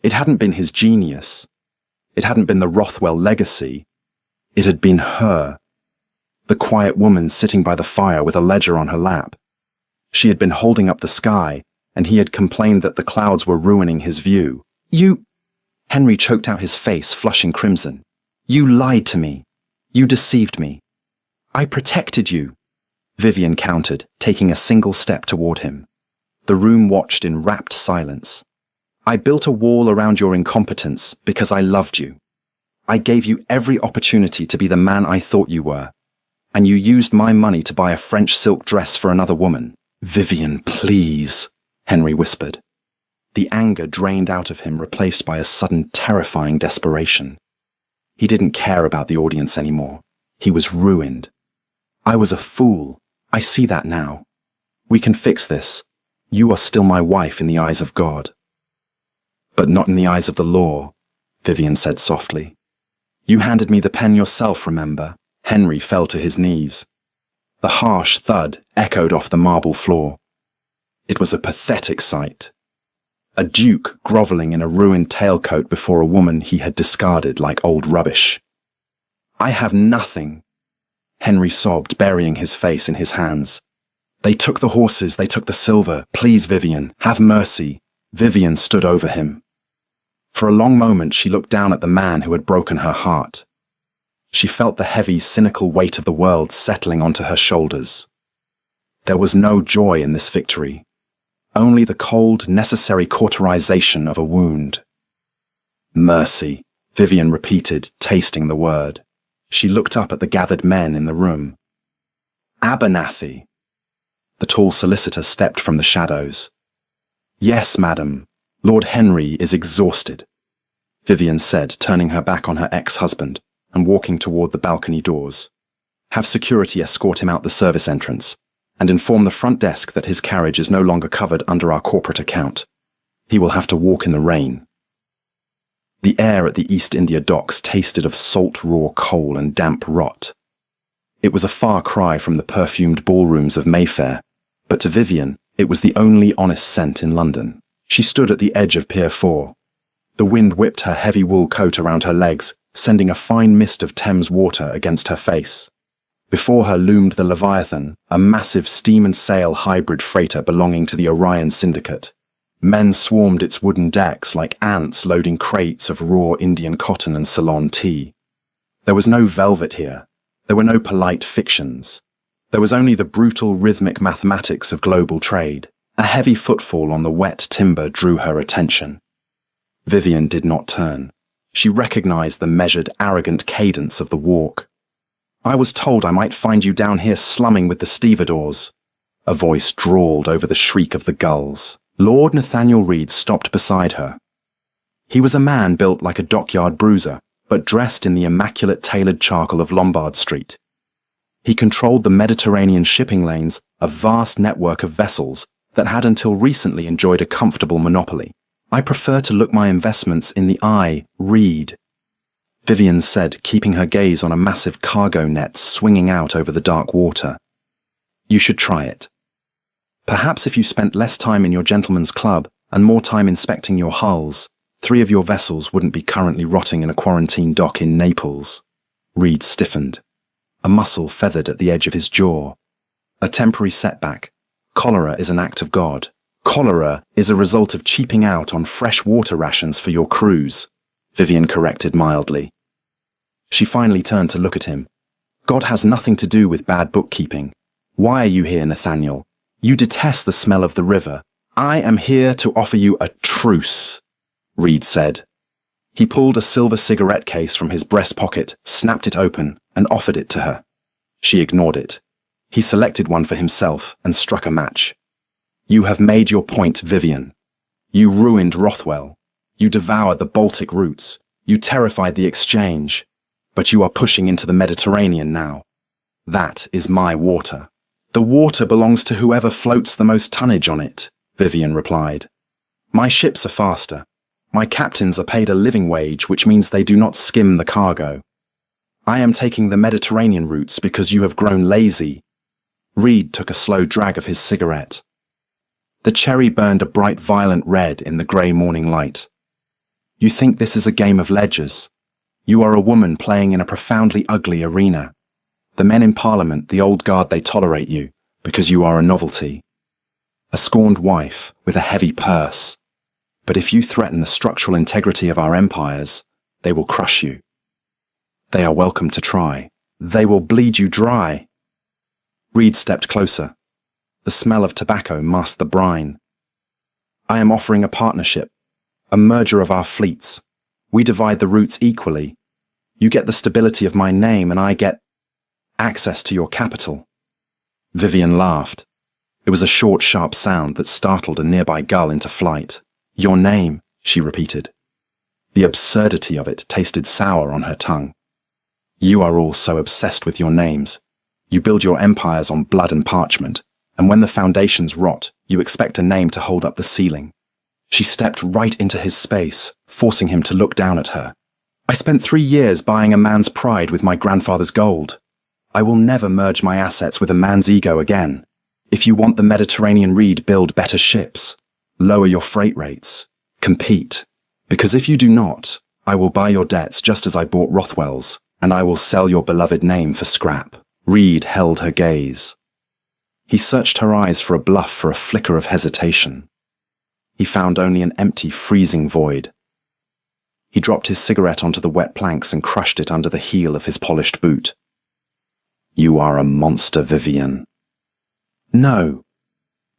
It hadn't been his genius. It hadn't been the Rothwell legacy. It had been her. The quiet woman sitting by the fire with a ledger on her lap. She had been holding up the sky, and he had complained that the clouds were ruining his view. "You—" Henry choked out his face, flushing crimson. "You lied to me. You deceived me. I protected you," Vivian countered, taking a single step toward him. The room watched in rapt silence. "I built a wall around your incompetence because I loved you. I gave you every opportunity to be the man I thought you were, and you used my money to buy a French silk dress for another woman." "Vivian, please," Henry whispered. The anger drained out of him, replaced by a sudden terrifying desperation. He didn't care about the audience anymore. He was ruined. "I was a fool. I see that now. We can fix this. You are still my wife in the eyes of God." "But not in the eyes of the law," Vivian said softly. "You handed me the pen yourself, remember?" Henry fell to his knees. The harsh thud echoed off the marble floor. It was a pathetic sight. A duke grovelling in a ruined tailcoat before a woman he had discarded like old rubbish. "I have nothing," Henry sobbed, burying his face in his hands. "They took the horses, they took the silver. Please, Vivian, have mercy." Vivian stood over him. For a long moment she looked down at the man who had broken her heart. She felt the heavy, cynical weight of the world settling onto her shoulders. There was no joy in this victory. Only the cold, necessary cauterization of a wound. "Mercy," Vivian repeated, tasting the word. She looked up at the gathered men in the room. "Abernathy." The tall solicitor stepped from the shadows. "Yes, madam. Lord Henry is exhausted," Vivian said, turning her back on her ex-husband and walking toward the balcony doors. "Have security escort him out the service entrance, and inform the front desk that his carriage is no longer covered under our corporate account. He will have to walk in the rain." The air at the East India docks tasted of salt raw coal and damp rot. It was a far cry from the perfumed ballrooms of Mayfair, but to Vivian, it was the only honest scent in London. She stood at the edge of Pier 4. The wind whipped her heavy wool coat around her legs, sending a fine mist of Thames water against her face. Before her loomed the Leviathan, a massive steam and sail hybrid freighter belonging to the Orion Syndicate. Men swarmed its wooden decks like ants loading crates of raw Indian cotton and Ceylon tea. There was no velvet here. There were no polite fictions. There was only the brutal rhythmic mathematics of global trade. A heavy footfall on the wet timber drew her attention. Vivian did not turn. She recognized the measured, arrogant cadence of the walk. "I was told I might find you down here slumming with the stevedores." A voice drawled over the shriek of the gulls. Lord Nathaniel Reed stopped beside her. He was a man built like a dockyard bruiser, but dressed in the immaculate tailored charcoal of Lombard Street. He controlled the Mediterranean shipping lanes, a vast network of vessels that had until recently enjoyed a comfortable monopoly. "I prefer to look my investments in the eye, Reed," Vivian said, keeping her gaze on a massive cargo net swinging out over the dark water. "You should try it. Perhaps if you spent less time in your gentleman's club and more time inspecting your hulls, 3 of your vessels wouldn't be currently rotting in a quarantine dock in Naples." Reed stiffened. A muscle feathered at the edge of his jaw. "A temporary setback. Cholera is an act of God. Cholera is a result of cheaping out on fresh water rations for your crews," Vivian corrected mildly. She finally turned to look at him. "God has nothing to do with bad bookkeeping. Why are you here, Nathaniel? You detest the smell of the river. I am here to offer you a truce," Reed said. He pulled a silver cigarette case from his breast pocket, snapped it open, and offered it to her. She ignored it. He selected one for himself and struck a match. "You have made your point, Vivian. You ruined Rothwell. You devoured the Baltic routes. You terrified the exchange. But you are pushing into the Mediterranean now. That is my water." "The water belongs to whoever floats the most tonnage on it," Vivian replied. "My ships are faster. My captains are paid a living wage, which means they do not skim the cargo. I am taking the Mediterranean routes because you have grown lazy." Reed took a slow drag of his cigarette. The cherry burned a bright violet red in the grey morning light. "You think this is a game of ledgers? You are a woman playing in a profoundly ugly arena. The men in Parliament, the old guard, they tolerate you because you are a novelty. A scorned wife with a heavy purse. But if you threaten the structural integrity of our empires, they will crush you. They are welcome to try. They will bleed you dry." Reed stepped closer. The smell of tobacco masked the brine. "I am offering a partnership, a merger of our fleets. We divide the routes equally. You get the stability of my name and I get access to your capital." Vivian laughed. It was a short, sharp sound that startled a nearby gull into flight. "Your name," she repeated. The absurdity of it tasted sour on her tongue. "You are all so obsessed with your names. You build your empires on blood and parchment, and when the foundations rot, you expect a name to hold up the ceiling." She stepped right into his space, forcing him to look down at her. "I spent 3 years buying a man's pride with my grandfather's gold. I will never merge my assets with a man's ego again. If you want the Mediterranean Reed, build better ships. Lower your freight rates. Compete. Because if you do not, I will buy your debts just as I bought Rothwell's, and I will sell your beloved name for scrap. Reed held her gaze. He searched her eyes for a bluff, for a flicker of hesitation. He found only an empty, freezing void. He dropped his cigarette onto the wet planks and crushed it under the heel of his polished boot. You are a monster, Vivian. No,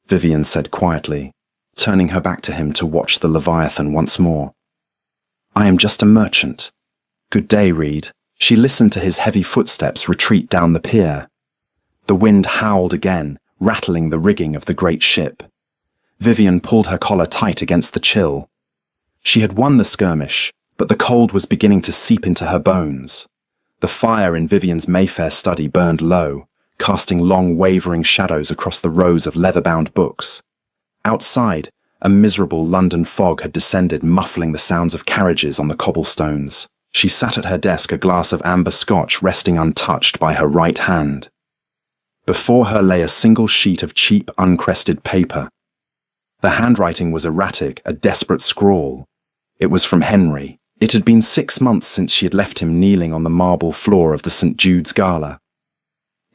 Vivian said quietly, turning her back to him to watch the Leviathan once more. I am just a merchant. Good day, Reed. She listened to his heavy footsteps retreat down the pier. The wind howled again, rattling the rigging of the great ship. Vivian pulled her collar tight against the chill. She had won the skirmish, but the cold was beginning to seep into her bones. The fire in Vivian's Mayfair study burned low, casting long wavering shadows across the rows of leather-bound books. Outside, a miserable London fog had descended, muffling the sounds of carriages on the cobblestones. She sat at her desk, a glass of amber scotch resting untouched by her right hand. Before her lay a single sheet of cheap, uncrested paper. The handwriting was erratic, a desperate scrawl. It was from Henry. It had been 6 months since she had left him kneeling on the marble floor of the St. Jude's Gala.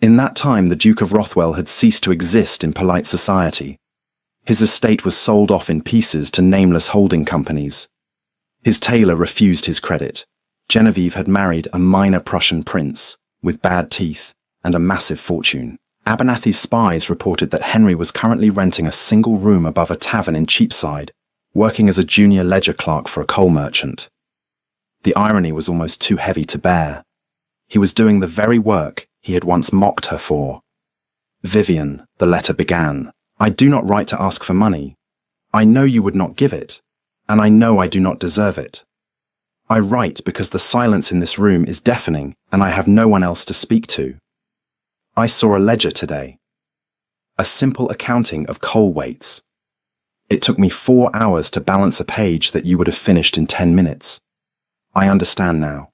In that time, the Duke of Rothwell had ceased to exist in polite society. His estate was sold off in pieces to nameless holding companies. His tailor refused his credit. Genevieve had married a minor Prussian prince, with bad teeth and a massive fortune. Abernathy's spies reported that Henry was currently renting a single room above a tavern in Cheapside, working as a junior ledger clerk for a coal merchant. The irony was almost too heavy to bear. He was doing the very work he had once mocked her for. Vivian, the letter began, I do not write to ask for money. I know you would not give it, and I know I do not deserve it. I write because the silence in this room is deafening and I have no one else to speak to. I saw a ledger today. A simple accounting of coal weights. It took me 4 hours to balance a page that you would have finished in 10 minutes. I understand now.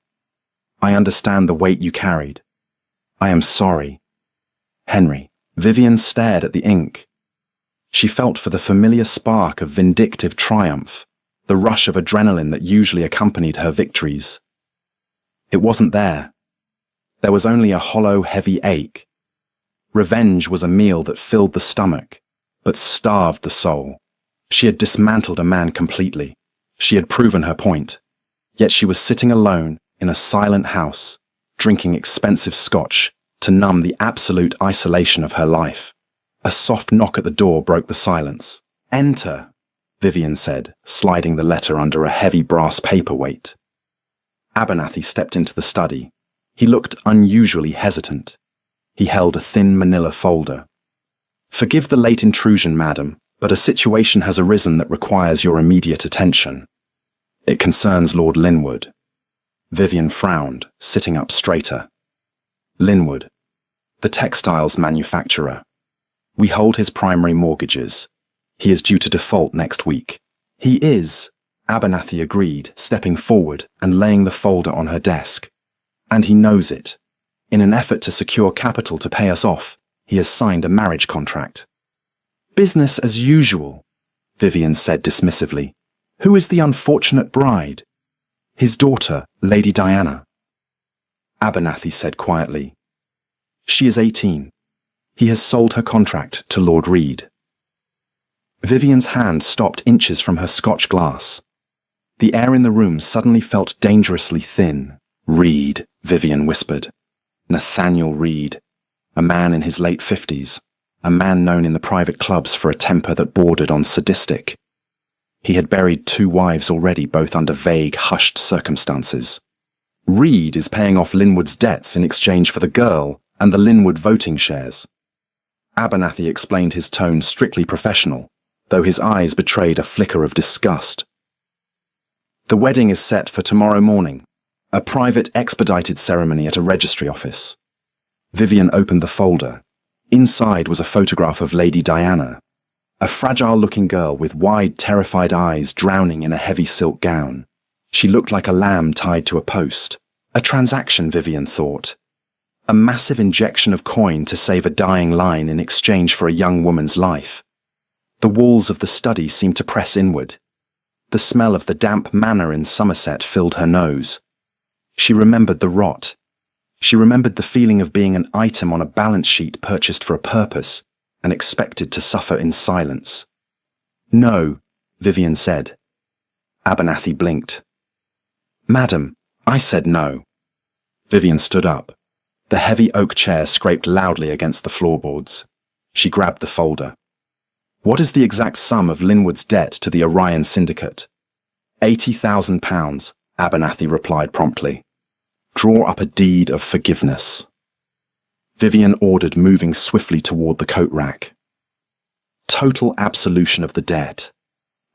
I understand the weight you carried. I am sorry. Henry. Vivian stared at the ink. She felt for the familiar spark of vindictive triumph, the rush of adrenaline that usually accompanied her victories. It wasn't there. There was only a hollow, heavy ache. Revenge was a meal that filled the stomach, but starved the soul. She had dismantled a man completely. She had proven her point. Yet she was sitting alone in a silent house, drinking expensive scotch to numb the absolute isolation of her life. A soft knock at the door broke the silence. Enter, Vivian said, sliding the letter under a heavy brass paperweight. Abernathy stepped into the study. He looked unusually hesitant. He held a thin manila folder. Forgive the late intrusion, madam, but a situation has arisen that requires your immediate attention. It concerns Lord Linwood. Vivian frowned, sitting up straighter. Linwood, the textiles manufacturer. We hold his primary mortgages. He is due to default next week. He is, Abernathy agreed, stepping forward and laying the folder on her desk. And he knows it. In an effort to secure capital to pay us off, he has signed a marriage contract. Business as usual, Vivian said dismissively. Who is the unfortunate bride? His daughter, Lady Diana. Abernathy said quietly. She is 18. He has sold her contract to Lord Reed. Vivian's hand stopped inches from her Scotch glass. The air in the room suddenly felt dangerously thin. Reed, Vivian whispered. Nathaniel Reed, a man in his late 50s, a man known in the private clubs for a temper that bordered on sadistic. He had buried 2 wives already, both under vague, hushed circumstances. Reed is paying off Linwood's debts in exchange for the girl and the Linwood voting shares. Abernathy explained, his tone strictly professional, though his eyes betrayed a flicker of disgust. The wedding is set for tomorrow morning, a private expedited ceremony at a registry office. Vivian opened the folder. Inside was a photograph of Lady Diana, a fragile-looking girl with wide, terrified eyes drowning in a heavy silk gown. She looked like a lamb tied to a post. A transaction, Vivian thought. A massive injection of coin to save a dying line in exchange for a young woman's life. The walls of the study seemed to press inward. The smell of the damp manor in Somerset filled her nose. She remembered the rot. She remembered the feeling of being an item on a balance sheet purchased for a purpose and expected to suffer in silence. "No," Vivian said. Abernathy blinked. "Madam, I said no." Vivian stood up. The heavy oak chair scraped loudly against the floorboards. She grabbed the folder. "What is the exact sum of Linwood's debt to the Orion Syndicate?" £80,000, Abernathy replied promptly. "Draw up a deed of forgiveness." Vivian ordered, moving swiftly toward the coat rack. "Total absolution of the debt,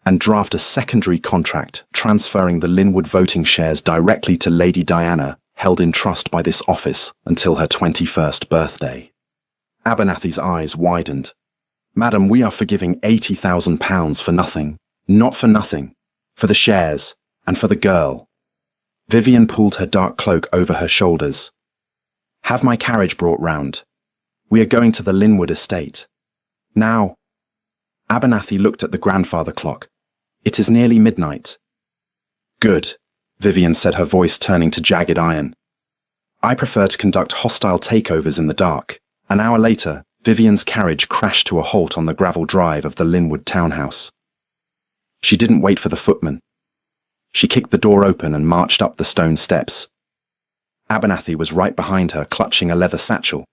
and draft a secondary contract transferring the Linwood voting shares directly to Lady Diana, held in trust by this office until her 21st birthday." Abernathy's eyes widened. "Madam, we are forgiving £80,000 for nothing. Not for nothing. For the shares, and for the girl." Vivian pulled her dark cloak over her shoulders. "Have my carriage brought round. We are going to the Linwood estate. Now." Abernathy looked at the grandfather clock. "It is nearly midnight." "Good," Vivian said, her voice turning to jagged iron. "I prefer to conduct hostile takeovers in the dark." An hour later, Vivian's carriage crashed to a halt on the gravel drive of the Linwood townhouse. She didn't wait for the footman. She kicked the door open and marched up the stone steps. Abernathy was right behind her, clutching a leather satchel.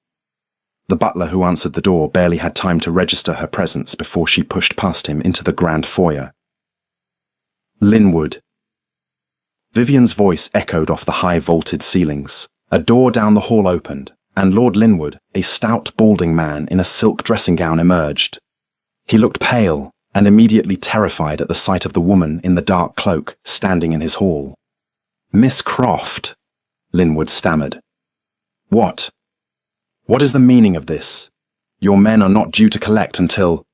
The butler who answered the door barely had time to register her presence before she pushed past him into the grand foyer. "Linwood." Vivian's voice echoed off the high vaulted ceilings. A door down the hall opened, and Lord Linwood, a stout, balding man in a silk dressing gown, emerged. He looked pale and immediately terrified at the sight of the woman in the dark cloak standing in his hall. "Miss Croft," Linwood stammered. "What? What is the meaning of this? Your men are not due to collect until—"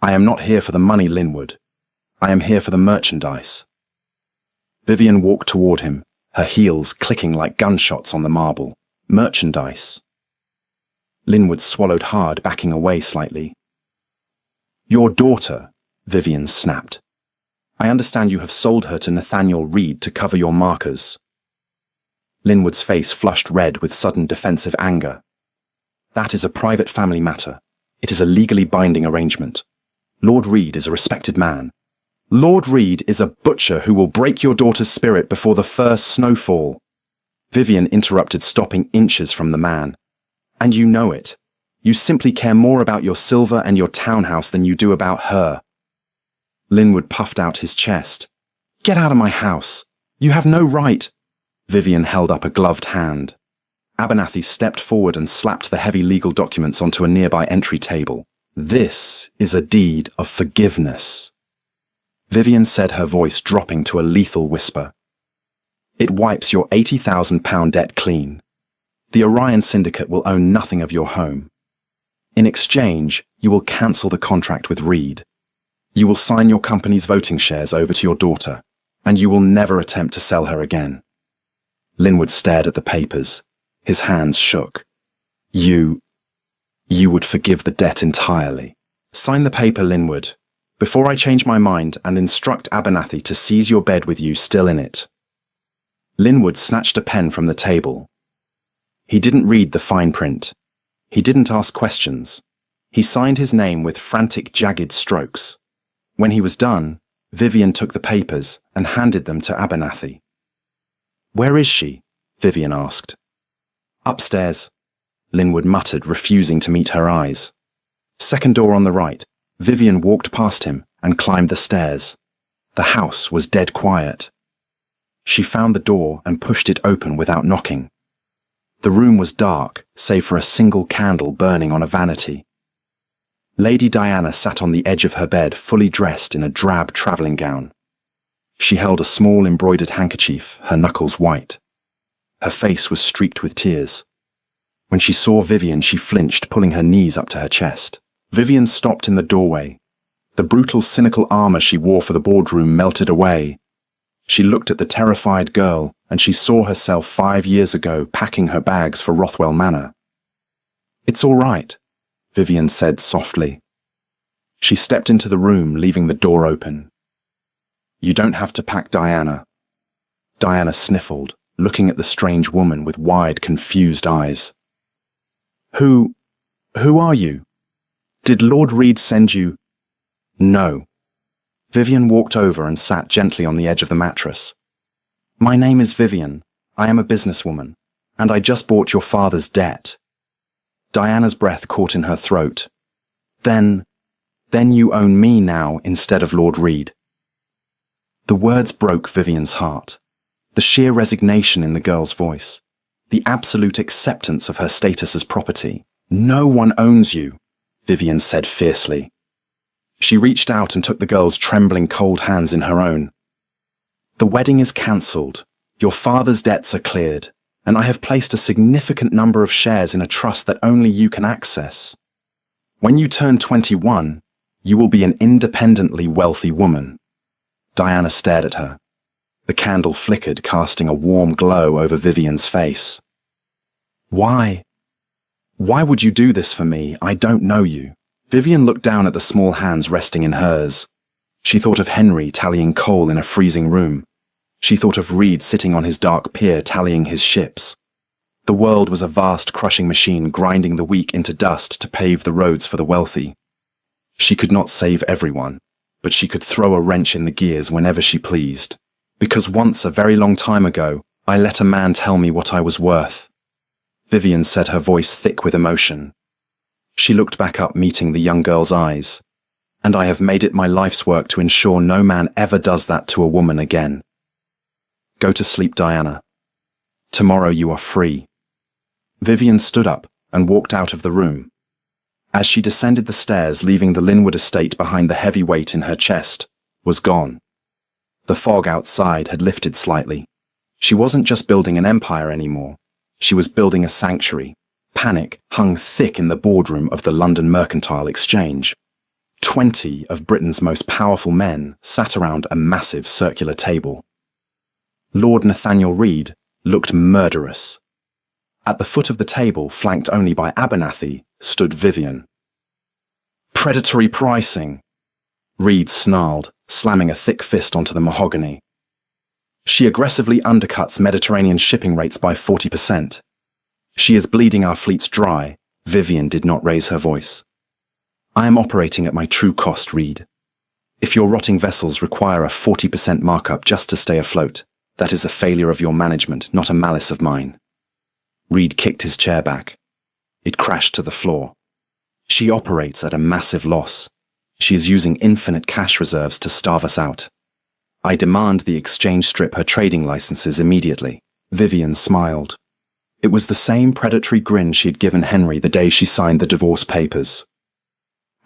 "I am not here for the money, Linwood. I am here for the merchandise." Vivian walked toward him, her heels clicking like gunshots on the marble. "Merchandise." Linwood swallowed hard, backing away slightly. "Your daughter," Vivian snapped. "I understand you have sold her to Nathaniel Reed to cover your markers." Linwood's face flushed red with sudden defensive anger. "That is a private family matter. It is a legally binding arrangement. Lord Reed is a respected man. Lord Reed is a butcher who will break your daughter's spirit before the first snowfall." Vivian interrupted, stopping inches from the man. "And you know it. You simply care more about your silver and your townhouse than you do about her." Linwood puffed out his chest. "Get out of my house. You have no right." Vivian held up a gloved hand. Abernathy stepped forward and slapped the heavy legal documents onto a nearby entry table. "This is a deed of forgiveness," Vivian said, her voice dropping to a lethal whisper. "It wipes your £80,000 debt clean. The Orion Syndicate will own nothing of your home. In exchange, you will cancel the contract with Reed. You will sign your company's voting shares over to your daughter, and you will never attempt to sell her again." Linwood stared at the papers. His hands shook. You would forgive the debt entirely." "Sign the paper, Linwood, before I change my mind and instruct Abernathy to seize your bed with you still in it." Linwood snatched a pen from the table. He didn't read the fine print. He didn't ask questions. He signed his name with frantic, jagged strokes. When he was done, Vivian took the papers and handed them to Abernathy. "Where is she?" Vivian asked. "Upstairs," Linwood muttered, refusing to meet her eyes. "Second door on the right." Vivian walked past him and climbed the stairs. The house was dead quiet. She found the door and pushed it open without knocking. The room was dark, save for a single candle burning on a vanity. Lady Diana sat on the edge of her bed, fully dressed in a drab travelling gown. She held a small embroidered handkerchief, her knuckles white. Her face was streaked with tears. When she saw Vivian, she flinched, pulling her knees up to her chest. Vivian stopped in the doorway. The brutal, cynical armour she wore for the boardroom melted away. She looked at the terrified girl, and she saw herself 5 years ago packing her bags for Rothwell Manor. "It's all right," Vivian said softly. She stepped into the room, leaving the door open. "You don't have to pack, Diana." Diana sniffled, looking at the strange woman with wide, confused eyes. Who are you? Did Lord Reed send you?" "No." Vivian walked over and sat gently on the edge of the mattress. "My name is Vivian. I am a businesswoman, and I just bought your father's debt." Diana's breath caught in her throat. Then you own me now instead of Lord Reed." The words broke Vivian's heart. The sheer resignation in the girl's voice. The absolute acceptance of her status as property. "No one owns you," Vivian said fiercely. She reached out and took the girl's trembling cold hands in her own. "The wedding is cancelled. Your father's debts are cleared, and I have placed a significant number of shares in a trust that only you can access. When you turn 21, you will be an independently wealthy woman." Diana stared at her. The candle flickered, casting a warm glow over Vivian's face. Why would you do this for me? I don't know you." Vivian looked down at the small hands resting in hers. She thought of Henry tallying coal in a freezing room. She thought of Reed sitting on his dark pier tallying his ships. The world was a vast crushing machine grinding the weak into dust to pave the roads for the wealthy. She could not save everyone, but she could throw a wrench in the gears whenever she pleased. "Because once, a very long time ago, I let a man tell me what I was worth." Vivian said, her voice thick with emotion. She looked back up, meeting the young girl's eyes. "And I have made it my life's work to ensure no man ever does that to a woman again. Go to sleep, Diana. Tomorrow you are free." Vivian stood up and walked out of the room. As she descended the stairs, leaving the Linwood estate behind, the heavy weight in her chest was gone. The fog outside had lifted slightly. She wasn't just building an empire anymore. She was building a sanctuary. Panic hung thick in the boardroom of the London Mercantile Exchange. 20 of Britain's most powerful men sat around a massive circular table. Lord Nathaniel Reed looked murderous. At the foot of the table, flanked only by Abernathy, stood Vivian. "Predatory pricing," Reed snarled, slamming a thick fist onto the mahogany. "She aggressively undercuts Mediterranean shipping rates by 40%. She is bleeding our fleets dry." Vivian did not raise her voice. "I am operating at my true cost, Reed. If your rotting vessels require a 40% markup just to stay afloat, that is a failure of your management, not a malice of mine." Reed kicked his chair back. It crashed to the floor. "She operates at a massive loss. She is using infinite cash reserves to starve us out. I demand the exchange strip her trading licenses immediately." Vivian smiled. It was the same predatory grin she had given Henry the day she signed the divorce papers.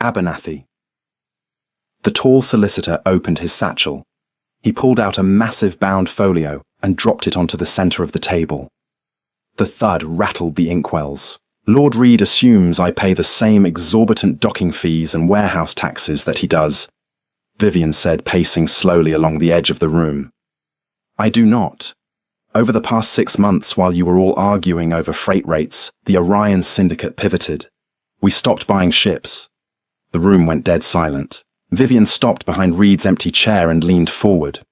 "Abernathy." The tall solicitor opened his satchel. He pulled out a massive bound folio and dropped it onto the center of the table. The thud rattled the inkwells. "Lord Reed assumes I pay the same exorbitant docking fees and warehouse taxes that he does," Vivian said, pacing slowly along the edge of the room. "I do not. Over the past 6 months, while you were all arguing over freight rates, the Orion Syndicate pivoted. We stopped buying ships." The room went dead silent. Vivian stopped behind Reed's empty chair and leaned forward.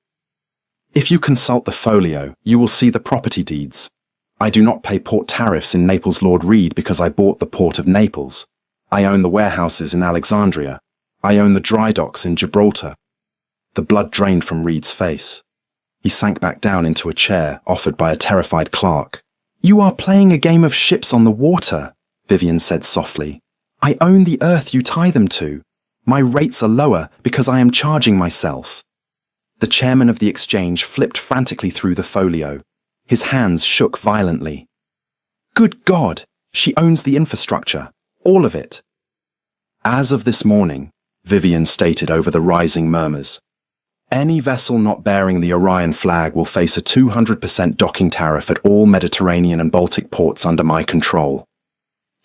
"If you consult the folio, you will see the property deeds. I do not pay port tariffs in Naples, Lord Reed, because I bought the port of Naples. I own the warehouses in Alexandria. I own the dry docks in Gibraltar." The blood drained from Reed's face. He sank back down into a chair offered by a terrified clerk. "You are playing a game of ships on the water," Vivian said softly. "I own the earth you tie them to. My rates are lower because I am charging myself." The chairman of the exchange flipped frantically through the folio. His hands shook violently. "Good God! She owns the infrastructure. All of it." "As of this morning," Vivian stated over the rising murmurs, "any vessel not bearing the Orion flag will face a 200% docking tariff at all Mediterranean and Baltic ports under my control."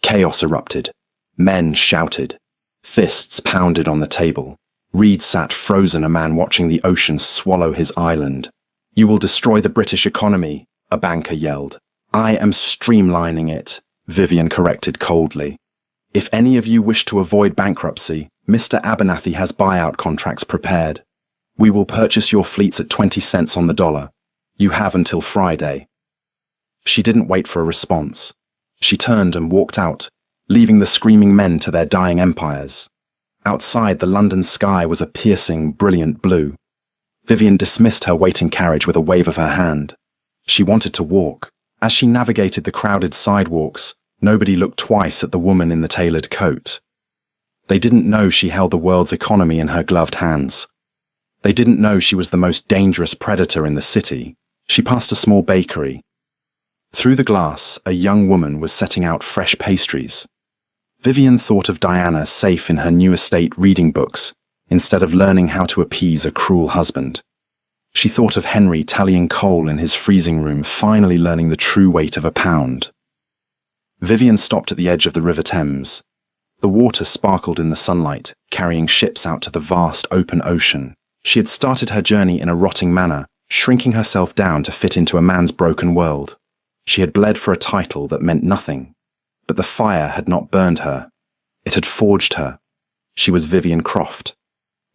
Chaos erupted. Men shouted. Fists pounded on the table. Reed sat frozen, a man watching the ocean swallow his island. "You will destroy the British economy," a banker yelled. "I am streamlining it," Vivian corrected coldly. If any of you wish to avoid bankruptcy, Mr. Abernathy has buyout contracts prepared. We will purchase your fleets at 20 cents on the dollar. You have until Friday. She didn't wait for a response. She turned and walked out, leaving the screaming men to their dying empires. Outside, the London sky was a piercing, brilliant blue. Vivian dismissed her waiting carriage with a wave of her hand. She wanted to walk. As she navigated the crowded sidewalks, nobody looked twice at the woman in the tailored coat. They didn't know she held the world's economy in her gloved hands. They didn't know she was the most dangerous predator in the city. She passed a small bakery. Through the glass, a young woman was setting out fresh pastries. Vivian thought of Diana safe in her new estate reading books, instead of learning how to appease a cruel husband. She thought of Henry tallying coal in his freezing room, finally learning the true weight of a pound. Vivian stopped at the edge of the River Thames. The water sparkled in the sunlight, carrying ships out to the vast open ocean. She had started her journey in a rotting manner, shrinking herself down to fit into a man's broken world. She had bled for a title that meant nothing, but the fire had not burned her. It had forged her. She was Vivian Croft,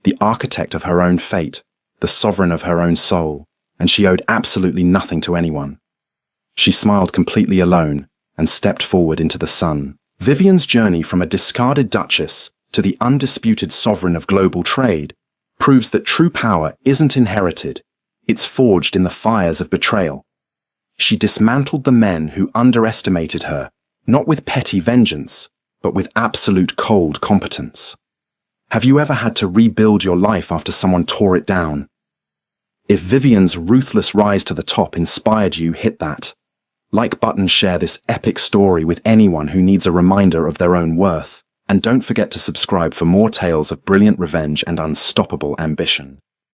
the architect of her own fate, the sovereign of her own soul, and she owed absolutely nothing to anyone. She smiled completely alone and stepped forward into the sun. Vivian's journey from a discarded duchess to the undisputed sovereign of global trade proves that true power isn't inherited, it's forged in the fires of betrayal. She dismantled the men who underestimated her, not with petty vengeance, but with absolute cold competence. Have you ever had to rebuild your life after someone tore it down? If Vivian's ruthless rise to the top inspired you, hit that like button, share this epic story with anyone who needs a reminder of their own worth, and don't forget to subscribe for more tales of brilliant revenge and unstoppable ambition.